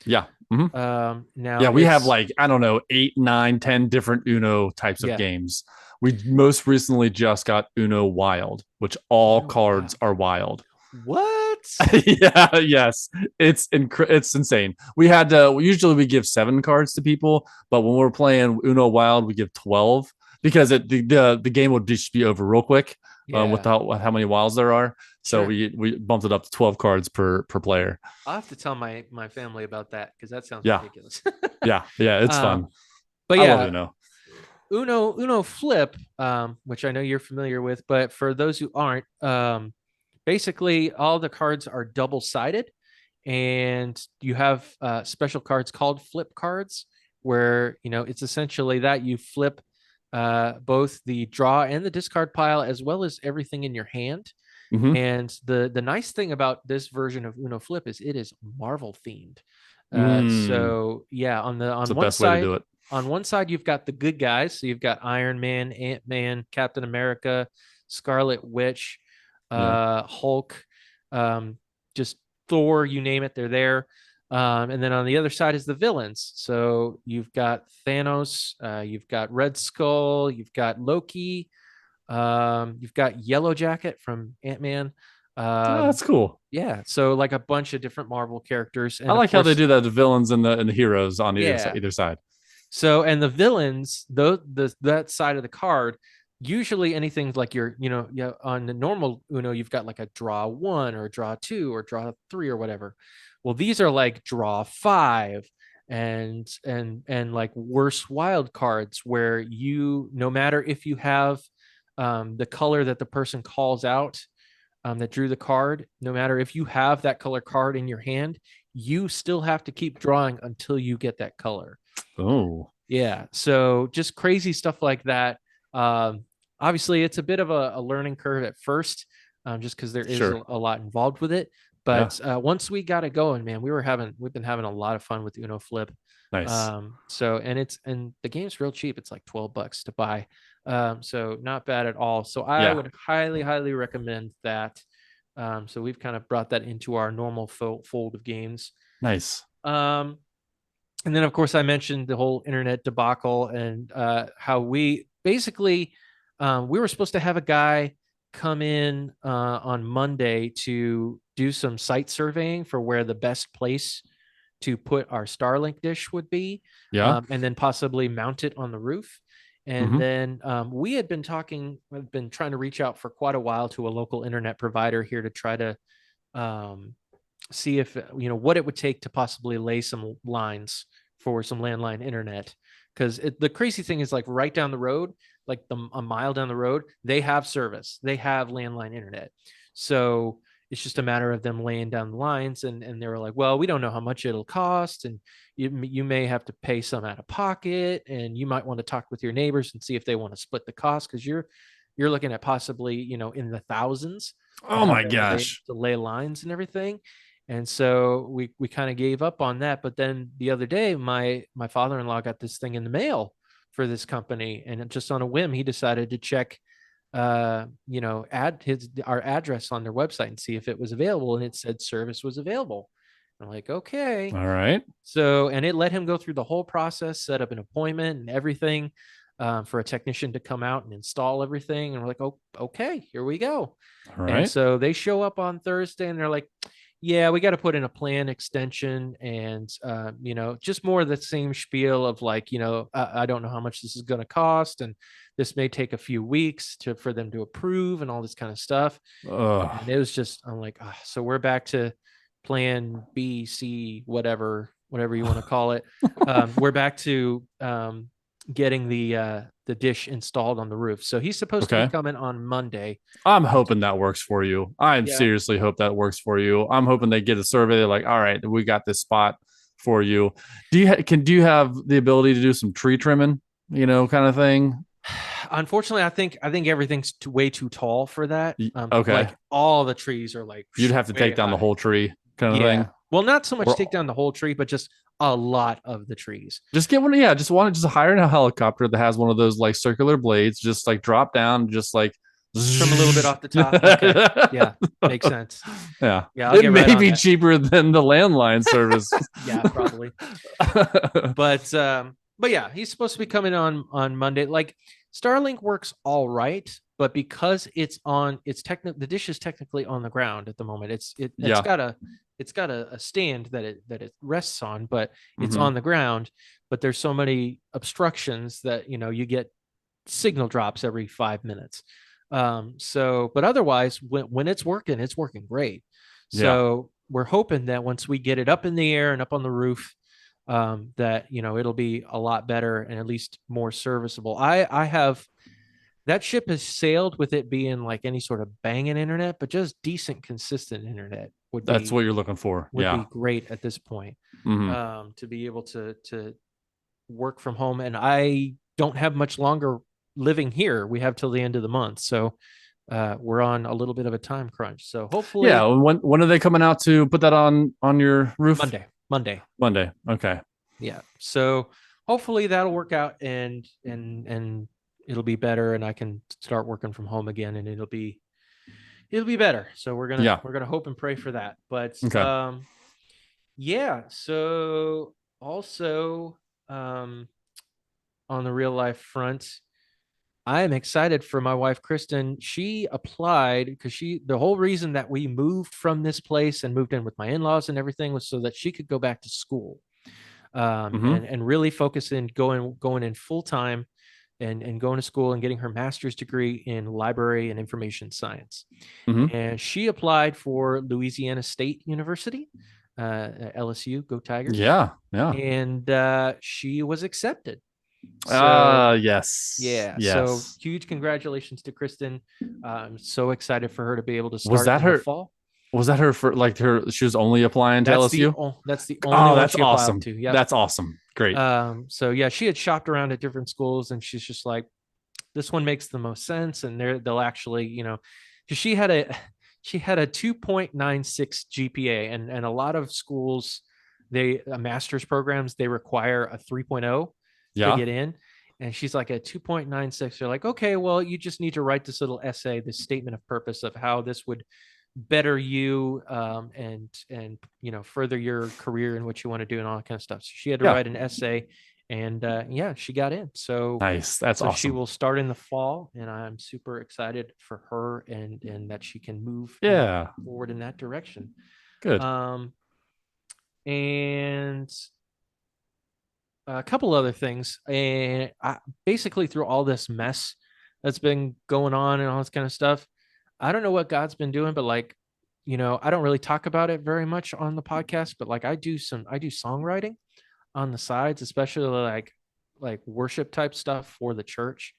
Speaker 2: Yeah. Hmm.
Speaker 1: Now
Speaker 2: Yeah, we have
Speaker 1: it's
Speaker 2: like, I don't know, 8, 9, 10 different Uno types of
Speaker 1: yeah,
Speaker 2: games. We most recently just got Uno Wild, which all
Speaker 1: Uno
Speaker 2: cards
Speaker 1: Wild.
Speaker 2: are wild.
Speaker 1: What?
Speaker 2: Yeah, yes. It's insane. We usually we give 7 cards to people, but when we're playing Uno Wild, we give 12 because the game would just be over real quick
Speaker 1: Yeah,
Speaker 2: without how many wilds there are. So
Speaker 1: sure.
Speaker 2: we bumped it up to 12 cards per player.
Speaker 1: I'll have to tell my family about that because that sounds
Speaker 2: Yeah.
Speaker 1: ridiculous.
Speaker 2: Yeah. Yeah, it's
Speaker 1: um,
Speaker 2: fun.
Speaker 1: but
Speaker 2: I love
Speaker 1: yeah,
Speaker 2: Uno.
Speaker 1: Uno Flip, which I know you're familiar with, but for those who aren't, basically all the cards are double sided, and you have special cards called flip cards, where you know it's essentially that you flip both the draw and the discard pile as well as everything in your hand.
Speaker 2: Hmm.
Speaker 1: And the nice thing about this version of Uno Flip is it is Marvel themed.
Speaker 2: Mm,
Speaker 1: So yeah,
Speaker 2: it's the best way to do it.
Speaker 1: on one side you've got the good guys, so you've got Iron Man, Ant Man, Captain America, Scarlet Witch,
Speaker 2: Yeah.
Speaker 1: Hulk, um, just Thor, you name it, they're there. And then on the other side is the villains. So you've got Thanos, you've got Red Skull, you've got Loki, you've got Yellow Jacket from Ant Man.
Speaker 2: Oh, that's cool.
Speaker 1: Yeah, so like a bunch of different Marvel characters,
Speaker 2: I
Speaker 1: and of
Speaker 2: like how they
Speaker 1: course,
Speaker 2: do that to villains and the heroes on
Speaker 1: yeah.
Speaker 2: either side.
Speaker 1: So and the villains, though the that side of the card, usually anything like your, you know, yeah, on the normal Uno, you've got like a draw one or draw two or draw three or whatever. Well, these are like draw five and like worse wild cards where you, no matter if you have the color that the person calls out that drew the card, no matter if you have that color card in your hand, you still have to keep drawing until you get that color.
Speaker 2: Oh,
Speaker 1: Yeah. So just crazy stuff like that. Um, Obviously, it's a bit of a learning curve at first, just because there is
Speaker 2: sure.
Speaker 1: a lot involved with it.
Speaker 2: Yeah.
Speaker 1: But once we got it going, man, we've been having a lot of fun with Uno Flip.
Speaker 2: Nice.
Speaker 1: So and the game's real cheap. It's like $12 to buy. So not bad at all. So I
Speaker 2: Yeah.
Speaker 1: would highly recommend that. So we've kind of brought that into our normal fold of games.
Speaker 2: Nice.
Speaker 1: Um, and then of course I mentioned the whole internet debacle and how we basically we were supposed to have a guy come in on Monday to do some site surveying for where the best place to put our Starlink dish would be,
Speaker 2: Yeah.
Speaker 1: and then possibly mount it on the roof. And
Speaker 2: Hmm.
Speaker 1: then we had been I've been trying to reach out for quite a while to a local internet provider here to try to um, see if what it would take to possibly lay some lines for some landline internet. Because the crazy thing is, like, right down the road, like a mile down the road, they have service, they have landline internet. So it's just a matter of them laying down the lines, and they were like, well, we don't know how much it'll cost, and you may have to pay some out of pocket, and you might want to talk with your neighbors and see if they want to split the cost, because you're looking at possibly in the thousands
Speaker 2: Oh my
Speaker 1: to
Speaker 2: gosh.
Speaker 1: lay lines and everything. And so we kind of gave up on that. But then the other day, my father-in-law got this thing in the mail for this company, and just on a whim, he decided to check add our address on their website and see if it was available, and it said service was available. I'm like, okay.
Speaker 2: All right.
Speaker 1: So, and it let him go through the whole process, set up an appointment and everything, for a technician to come out and install everything. And we're like, oh, okay, here we go.
Speaker 2: All
Speaker 1: And
Speaker 2: right.
Speaker 1: so they show up on Thursday, and they're like, yeah, we got to put in a plan extension, and just more of the same spiel of, like, I don't know how much this is going to cost, and this may take a few weeks for them to approve and all this kind of stuff. And
Speaker 2: Ugh.
Speaker 1: it was just, I'm like, so we're back to plan B, C, whatever you want to call it. We're back to getting the dish installed on the roof. So he's supposed to be
Speaker 2: Okay.
Speaker 1: coming on Monday.
Speaker 2: I'm
Speaker 1: Uh,
Speaker 2: hoping that works for you. I
Speaker 1: yeah.
Speaker 2: seriously hope that works for you. I'm hoping they get a survey. They're like, all right, we got this spot for you. Do you have the ability to do some tree trimming, kind of thing?
Speaker 1: Unfortunately, I think everything's way too tall for that.
Speaker 2: Okay.
Speaker 1: Like, all the trees are like
Speaker 2: You'd have to
Speaker 1: way
Speaker 2: take down the
Speaker 1: high.
Speaker 2: whole tree kind of
Speaker 1: Yeah.
Speaker 2: thing.
Speaker 1: Well, not so much take
Speaker 2: Or
Speaker 1: down the whole tree, but just a lot of the trees.
Speaker 2: just get one. Yeah. Just hire a helicopter that has one of those like circular blades. Just like drop down, just like,
Speaker 1: Trim a little bit off the top. Okay. Yeah. Makes sense.
Speaker 2: yeah.
Speaker 1: Yeah, I'll
Speaker 2: It
Speaker 1: get right
Speaker 2: may
Speaker 1: on
Speaker 2: be
Speaker 1: that.
Speaker 2: cheaper than the landline service.
Speaker 1: Yeah, probably. But yeah, he's supposed to be coming on Monday. Like, Starlink works all right, but because the dish is technically on the ground at the moment. It's
Speaker 2: Yeah.
Speaker 1: got a stand that it rests on, but it's
Speaker 2: Hmm.
Speaker 1: on the ground. But there's so many obstructions that you get signal drops every 5 minutes. But otherwise, when it's working great.
Speaker 2: Yeah.
Speaker 1: So we're hoping that once we get it up in the air and up on the roof, that it'll be a lot better and at least more serviceable. I have that ship has sailed with it being like any sort of banging internet, but just decent, consistent internet would
Speaker 2: That's
Speaker 1: be
Speaker 2: what you're looking for.
Speaker 1: would be
Speaker 2: Yeah.
Speaker 1: great at this point.
Speaker 2: Hmm.
Speaker 1: To be able to work from home, and I don't have much longer living here. We have till the end of the month, so we're on a little bit of a time crunch. So
Speaker 2: Yeah.
Speaker 1: hopefully
Speaker 2: When are they coming out to put that on your roof?
Speaker 1: Monday.
Speaker 2: Monday. Okay.
Speaker 1: Yeah. So hopefully that'll work out, and it'll be better, and I can start working from home again, and it'll be better. So we're gonna
Speaker 2: Yeah.
Speaker 1: we're gonna hope and pray for that. But
Speaker 2: Okay.
Speaker 1: yeah. So also, um, on the real life front, I am excited for my wife, Kristen. She applied because the whole reason that we moved from this place and moved in with my in-laws and everything was so that she could go back to school,
Speaker 2: Hmm.
Speaker 1: and really focus in going in full time, and going to school and getting her master's degree in library and information science.
Speaker 2: Hmm.
Speaker 1: And she applied for Louisiana State University, LSU, go Tigers,
Speaker 2: Yeah. Yeah.
Speaker 1: and she was accepted. So
Speaker 2: Yes.
Speaker 1: yeah, so
Speaker 2: Yes.
Speaker 1: huge congratulations to Kristen. I'm so excited for her to be able to
Speaker 2: Was
Speaker 1: start
Speaker 2: that
Speaker 1: in the
Speaker 2: her?
Speaker 1: fall.
Speaker 2: Was that her for like her? She was only applying to LSU.
Speaker 1: That's the only
Speaker 2: Oh,
Speaker 1: one
Speaker 2: that's
Speaker 1: she applied
Speaker 2: awesome.
Speaker 1: to. Yep.
Speaker 2: That's awesome. Great.
Speaker 1: So yeah, she had shopped around at different schools, and she's just like, this one makes the most sense, and they'll actually, 'cause she had a 2.96 GPA, and a lot of schools, master's programs, they require a 3.0 to
Speaker 2: Yeah.
Speaker 1: get in. And she's like a 2.96. They're like, okay, well, you just need to write this little essay, this statement of purpose of how this would better you, and further your career and what you want to do and all that kind of stuff. So she had to
Speaker 2: Yeah.
Speaker 1: write an essay, and yeah, she got in.
Speaker 2: Nice. That's
Speaker 1: So she
Speaker 2: awesome.
Speaker 1: will start in the fall, and I'm super excited for her and that she can move
Speaker 2: Yeah.
Speaker 1: forward in that direction.
Speaker 2: Good.
Speaker 1: Um, and a couple other things, and basically through all this mess that's been going on and all this kind of stuff, I don't know what God's been doing, but like, I don't really talk about it very much on the podcast, but like I do songwriting on the sides, especially like worship type stuff for the church.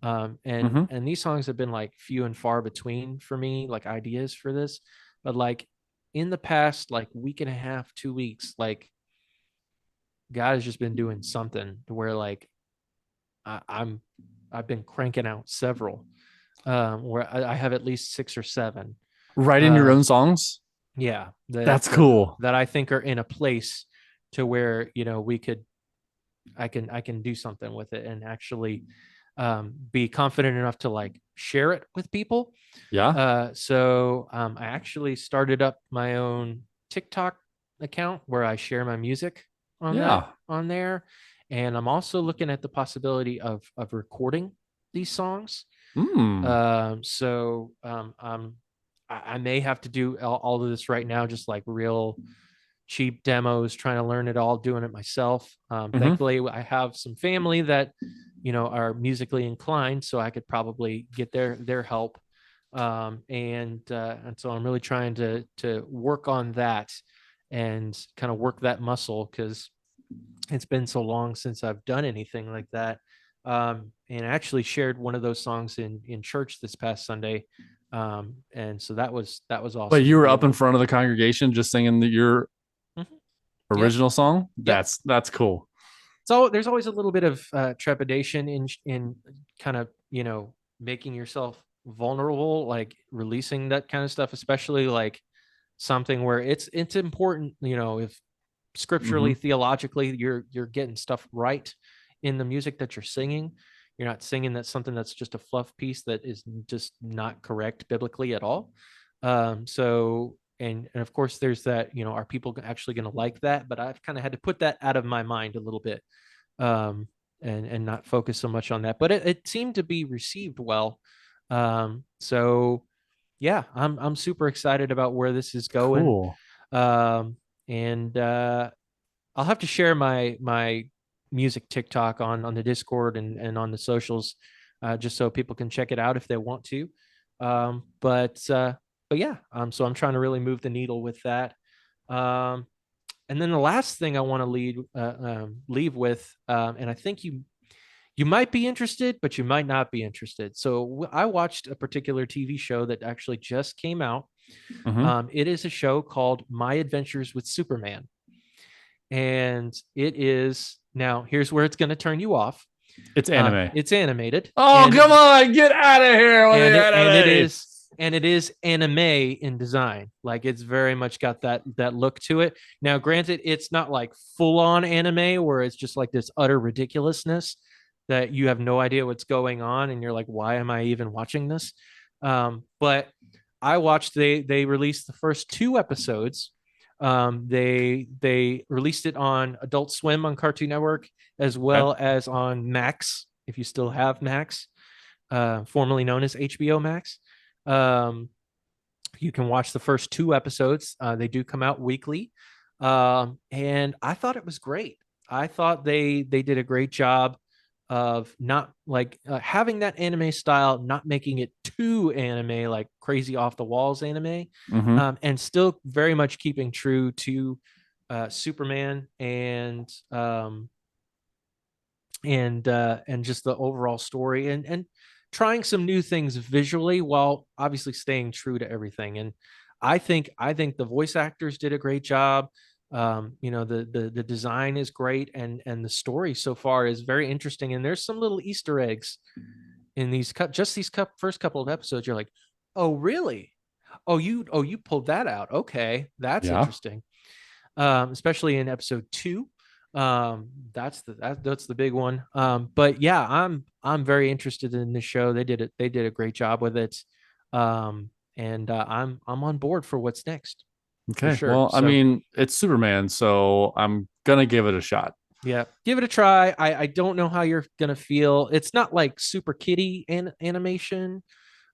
Speaker 1: And
Speaker 2: Hmm.
Speaker 1: and these songs have been like few and far between for me, like ideas for this, but like in the past like week and a half, 2 weeks, like God has just been doing something to where like I'm I've been cranking out several, where I have at least six or seven.
Speaker 2: Writing your
Speaker 1: Uh,
Speaker 2: own songs?
Speaker 1: yeah,
Speaker 2: That's cool.
Speaker 1: that I think are in a place to where we could I can do something with it and actually be confident enough to like share it with people.
Speaker 2: Yeah.
Speaker 1: So I actually started up my own TikTok account where I share my music
Speaker 2: Yeah.
Speaker 1: on there, and I'm also looking at the possibility of recording these songs.
Speaker 2: Mm.
Speaker 1: I may have to do all of this right now, just like real cheap demos, trying to learn it all, doing it myself.
Speaker 2: Hmm.
Speaker 1: Thankfully, I have some family that are musically inclined, so I could probably get their help. And so I'm really trying to work on that and kind of work that muscle because it's been so long since I've done anything like that. And I actually shared one of those songs in church this past Sunday. And so that was
Speaker 2: But
Speaker 1: awesome
Speaker 2: you
Speaker 1: to
Speaker 2: were
Speaker 1: be
Speaker 2: up
Speaker 1: able
Speaker 2: in
Speaker 1: to.
Speaker 2: front of the congregation just singing your
Speaker 1: Mhm. Yep.
Speaker 2: original song?
Speaker 1: Yep.
Speaker 2: That's cool.
Speaker 1: So there's always a little bit of trepidation in kind of making yourself vulnerable, like releasing that kind of stuff, especially like something where it's important, if scripturally,
Speaker 2: Hmm.
Speaker 1: theologically, you're getting stuff right in the music that you're singing. You're not singing that's something that's just a fluff piece that is just not correct biblically at all. And of course there's that, are people actually going to like that? But I've kind of had to put that out of my mind a little bit, um, and not focus so much on that. But it seemed to be received well. So yeah, I'm super excited about where this is going.
Speaker 2: Cool.
Speaker 1: And I'll have to share my music TikTok on the Discord and on the socials, just so people can check it out if they want to. But yeah, so I'm trying to really move the needle with that. Um, and then the last thing I want to leave with, and I think you might be interested, but you might not be interested. So I watched a particular TV show that actually just came out.
Speaker 2: Hmm.
Speaker 1: It is a show called My Adventures with Superman, and it is now. Here's where it's going to turn you off.
Speaker 2: It's anime.
Speaker 1: It's animated,
Speaker 2: Oh, come on, get out of here with
Speaker 1: and
Speaker 2: the
Speaker 1: it and it
Speaker 2: anime.
Speaker 1: is and it is anime in design. Like it's very much got that look to it. Now, granted, it's not like full on anime where it's just like this utter ridiculousness that you have no idea what's going on, and you're like, why am I even watching this? But I watched. They released the first two episodes. They released it on Adult Swim on Cartoon Network as
Speaker 2: Okay.
Speaker 1: well as on Max, if you still have Max, formerly known as HBO Max. Um, you can watch the first two episodes. They do come out weekly, and I thought it was great. I thought they did a great job of not like having that anime style, not making it too anime, like crazy off the walls anime,
Speaker 2: Hmm.
Speaker 1: and still very much keeping true to Superman and just the overall story and trying some new things visually while obviously staying true to everything. And I think the voice actors did a great job. The design is great, and the story so far is very interesting, and there's some little Easter eggs in these first couple of episodes. You're like, oh really? Oh you pulled that out. Okay, that's
Speaker 2: Yeah.
Speaker 1: interesting. Especially in episode 2. That's the big one. But yeah, I'm very interested in this show. They did a great job with it. And I'm on board for what's next for
Speaker 2: Okay.
Speaker 1: sure.
Speaker 2: Well, I
Speaker 1: So
Speaker 2: mean, it's Superman, so I'm gonna give it a shot.
Speaker 1: Yeah, give it a try. I don't know how you're gonna feel. It's not like super kiddie animation.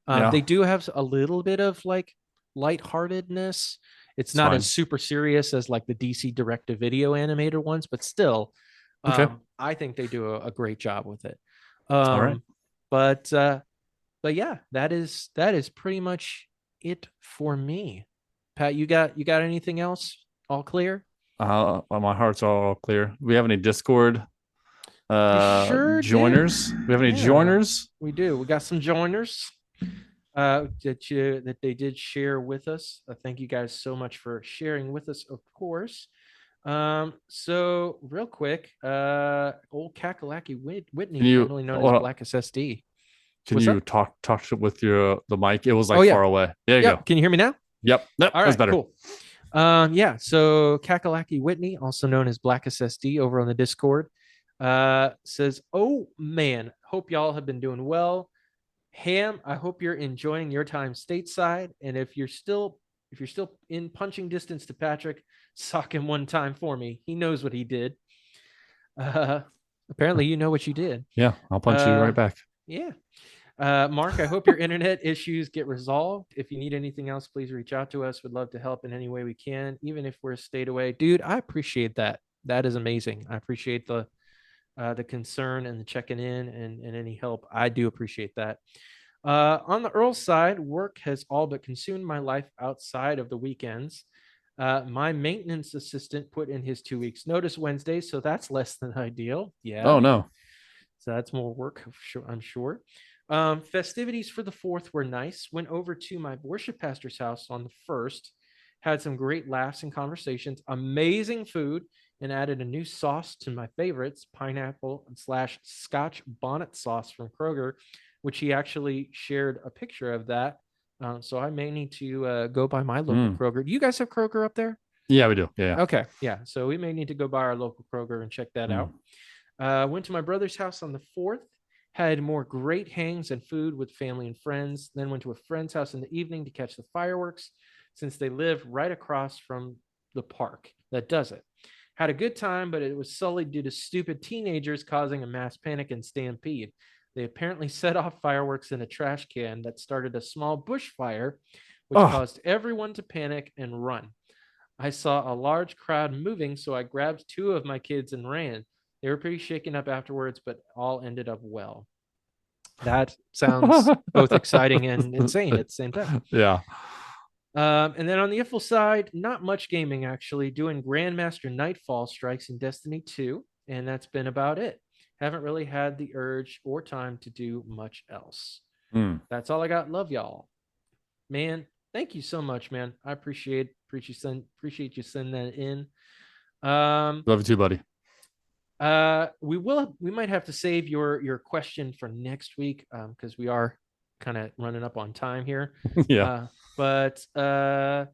Speaker 2: Yeah,
Speaker 1: They do have a little bit of like lightheartedness. It's
Speaker 2: it's
Speaker 1: not as
Speaker 2: fine.
Speaker 1: super serious as like the DC direct-to-video animated ones, but still,
Speaker 2: Okay.
Speaker 1: I think they do a great job with it.
Speaker 2: All right.
Speaker 1: Um, but but yeah, that is pretty much it for me. Pat, you got anything else? All clear?
Speaker 2: My heart's all clear. We have any Discord
Speaker 1: We sure do.
Speaker 2: joiners? We have any
Speaker 1: Yeah,
Speaker 2: joiners?
Speaker 1: we do. We got some joiners that they did share with us. Thank you guys so much for sharing with us, of course. So real quick, old Kakalaki
Speaker 2: Can
Speaker 1: Whitney,
Speaker 2: you
Speaker 1: formerly known as
Speaker 2: hold on.
Speaker 1: Black SSD.
Speaker 2: Can
Speaker 1: What's
Speaker 2: you
Speaker 1: up?
Speaker 2: talk with your the mic? It was
Speaker 1: Oh
Speaker 2: like
Speaker 1: yeah,
Speaker 2: far away. There you go.
Speaker 1: yep. Can you hear me now?
Speaker 2: Yep. Yep.
Speaker 1: All
Speaker 2: That's
Speaker 1: right,
Speaker 2: better.
Speaker 1: cool. Yeah. So Kakalaki Whitney, also known as Black SSD, over on the Discord, says, "Oh man, hope y'all have been doing well. Ham, I hope you're enjoying your time stateside, and if you're still in punching distance to Patrick, sock him one time for me. He knows what he did. Uh, apparently, you know what you did.
Speaker 2: Yeah, I'll punch you
Speaker 1: Uh,
Speaker 2: right back.
Speaker 1: yeah. Mark, I hope your internet issues get resolved. If you need anything else, please reach out to us. We'd love to help in any way we can, even if we're stayed away. Dude, I appreciate that. That is amazing. I appreciate the concern and the checking in and any help. I do appreciate that. On the Earl side, work has all but consumed my life outside of the weekends. My maintenance assistant put in his 2 weeks notice Wednesday, so that's less than ideal.
Speaker 2: Oh
Speaker 1: Yeah,
Speaker 2: no.
Speaker 1: so that's more work, I'm sure. Festivities for the 4th were nice. Went over to my worship pastor's house on the 1st. Had some great laughs and conversations. Amazing food, and added a new sauce to my favorites: pineapple slash Scotch bonnet sauce from Kroger, which he actually shared a picture of that. So I may need to go by my local
Speaker 2: Mm.
Speaker 1: Kroger. Do you guys have Kroger up there?
Speaker 2: Yeah, we do. Yeah.
Speaker 1: Okay, yeah. So we may need to go by our local Kroger and check that
Speaker 2: Yeah.
Speaker 1: out. Went to my brother's house on the 4th, had more great hangs and food with family and friends. Then went to a friend's house in the evening to catch the fireworks since they live right across from the park that does it. Had a good time, but it was sullied due to stupid teenagers causing a mass panic and stampede. They apparently set off fireworks in a trash can that started a small bushfire, which
Speaker 2: Oh,
Speaker 1: caused everyone to panic and run. I saw a large crowd moving, so I grabbed two of my kids and ran. They were pretty shaken up afterwards, but all ended up well. That sounds both exciting and insane at the same time.
Speaker 2: yeah.
Speaker 1: And then on the IFL side, not much gaming actually, doing Grandmaster Nightfall strikes in Destiny 2, and that's been about it. Haven't really had the urge or time to do much else.
Speaker 2: Mm.
Speaker 1: That's all I got. Love y'all. Man, thank you so much, man. I appreciate you sending that in.
Speaker 2: Love you too, buddy.
Speaker 1: We might have to save your question for next week because we are kind of running up on time here.
Speaker 2: Yeah.
Speaker 1: But and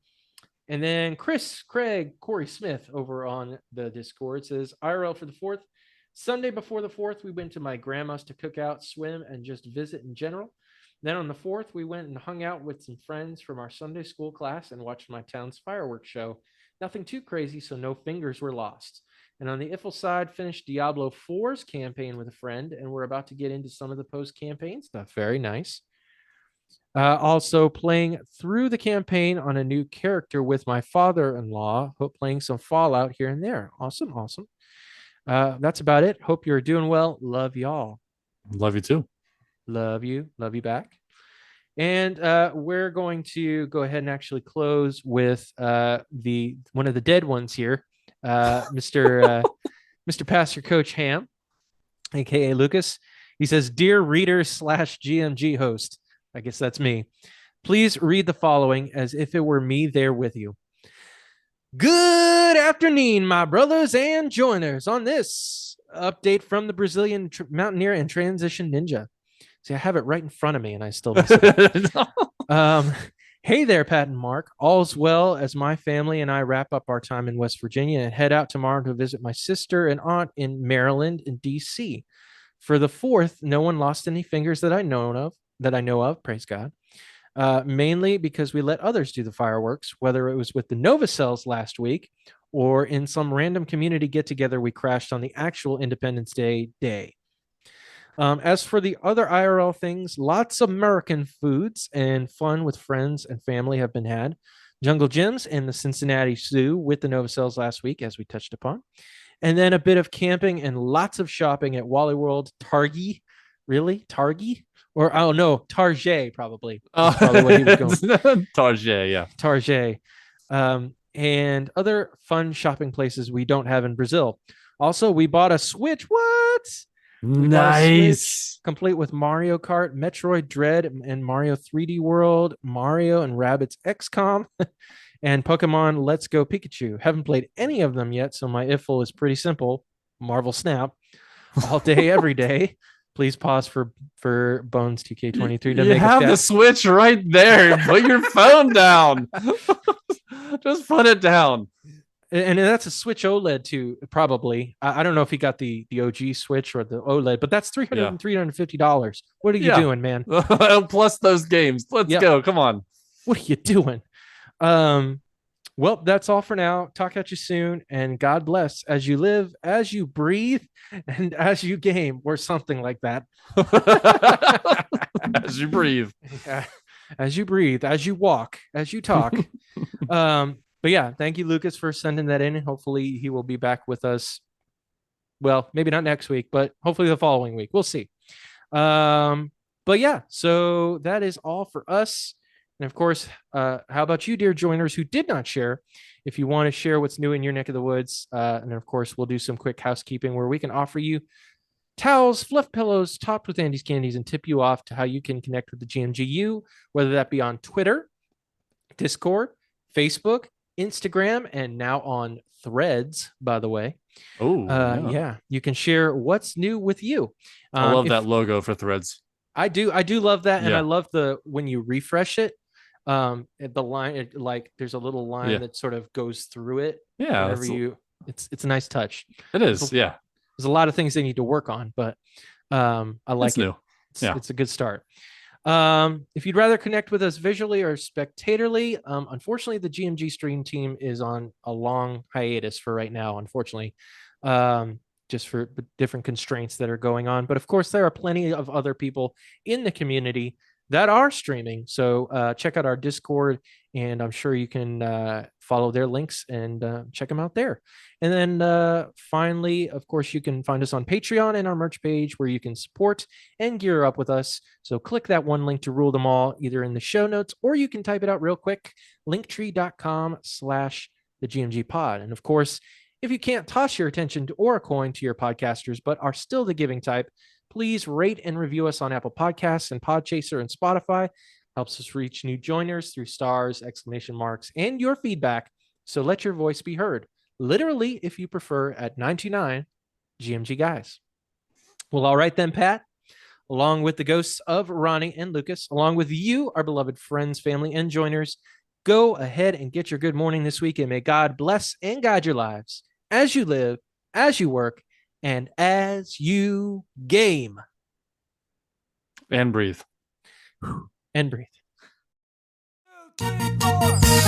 Speaker 1: then Chris, Craig, Corey Smith over on the Discord says IRL for the 4th. Sunday before the 4th, we went to my grandma's to cook out, swim, and just visit in general. Then on the 4th, we went and hung out with some friends from our Sunday school class and watched my town's fireworks show. Nothing too crazy, so no fingers were lost. And on the IFL side, finished Diablo 4's campaign with a friend, and we're about to get into some of the post-campaign stuff. Very nice. Also playing through the campaign on a new character with my father-in-law, playing some Fallout here and there. Awesome, awesome. That's about it. Hope you're doing well. Love y'all.
Speaker 2: Love you too.
Speaker 1: Love you. Love you back. And we're going to go ahead and actually close with the one of the dead ones here, Mr. Pastor Coach Ham, aka Lucas. He says, "Dear reader slash GMG host," I guess that's me. "Please read the following as if it were me there with you. Good afternoon, my brothers and joiners, on this update from the Brazilian mountaineer and transition ninja." See, I have it right in front of me and I still mess it up. Hey there, Pat and Marc. All's well as my family and I wrap up our time in West Virginia and head out tomorrow to visit my sister and aunt in Maryland and DC. For the 4th, no one lost any fingers that I know of, praise God. Mainly because we let others do the fireworks, whether it was with the Nova Cells last week or in some random community get together we crashed on the actual Independence Day. As for the other IRL things, lots of American foods and fun with friends and family have been had. Jungle Gyms and the Cincinnati Zoo with the Novocells last week, as we touched upon. And then a bit of camping and lots of shopping at Wally World, Targi. Really? Targi? Or, oh no, Target, probably. That's probably what he was going.
Speaker 2: Target, yeah.
Speaker 1: Target. And other fun shopping places we don't have in Brazil. Also, we bought a Switch. What?
Speaker 2: Nice.
Speaker 1: Complete with Mario Kart, Metroid Dread, and Mario 3D World, Mario and Rabbids XCOM, and Pokemon Let's Go Pikachu. Haven't played any of them yet, so my IFL is pretty simple. Marvel Snap, all day, every day. Please pause for Bones 2K23 to
Speaker 2: you
Speaker 1: make
Speaker 2: have
Speaker 1: a
Speaker 2: the Switch right there. Put your phone down. Just put it down.
Speaker 1: And that's a Switch OLED too, probably. I don't know if he got the OG Switch or the OLED, but that's $350. What are you doing, man?
Speaker 2: Plus those games. Let's go. Come on.
Speaker 1: What are you doing? Well, that's all for now. Talk at you soon, and God bless as you live, as you breathe, and as you game, or something like that.
Speaker 2: As you breathe.
Speaker 1: Yeah. As you breathe, as you walk, as you talk. But yeah, thank you, Lucas, for sending that in. Hopefully he will be back with us. Well, maybe not next week, but hopefully the following week. We'll see. But yeah, so that is all for us. And of course, how about you, dear joiners who did not share? If you want to share what's new in your neck of the woods, and of course, we'll do some quick housekeeping where we can offer you towels, fluff pillows, topped with Andy's candies, and tip you off to how you can connect with the GMGU, whether that be on Twitter, Discord, Facebook, Instagram, and now on Threads, by the way. Yeah, you can share what's new with you.
Speaker 2: I love that logo for Threads.
Speaker 1: I do love that, and I love when you refresh it, the line, there's a little line that sort of goes through it.
Speaker 2: Yeah,
Speaker 1: it's a nice touch.
Speaker 2: It is.
Speaker 1: There's a lot of things they need to work on, but I like it.
Speaker 2: New.
Speaker 1: It's a good start. If you'd rather connect with us visually or spectatorly, unfortunately, the GMG stream team is on a long hiatus for right now, unfortunately, just for different constraints that are going on. But of course, there are plenty of other people in the community that are streaming. So check out our Discord, and I'm sure you can follow their links and check them out there. And then finally, of course, you can find us on Patreon and our merch page where you can support and gear up with us. So click that one link to rule them all, either in the show notes, or you can type it out real quick, linktree.com/the GMG pod. And of course, if you can't toss your attention or a coin to your podcasters, but are still the giving type, please rate and review us on Apple Podcasts and Podchaser and Spotify. Helps us reach new joiners through stars, exclamation marks, and your feedback. So let your voice be heard. Literally, if you prefer, at 99 GMG guys. Well, all right then, Pat. Along with the ghosts of Ronnie and Lucas, along with you, our beloved friends, family, and joiners, go ahead and get your good morning this week, and may God bless and guide your lives as you live, as you work, and as you game.
Speaker 2: And breathe.
Speaker 1: And breathe.
Speaker 3: 2, 3, 4.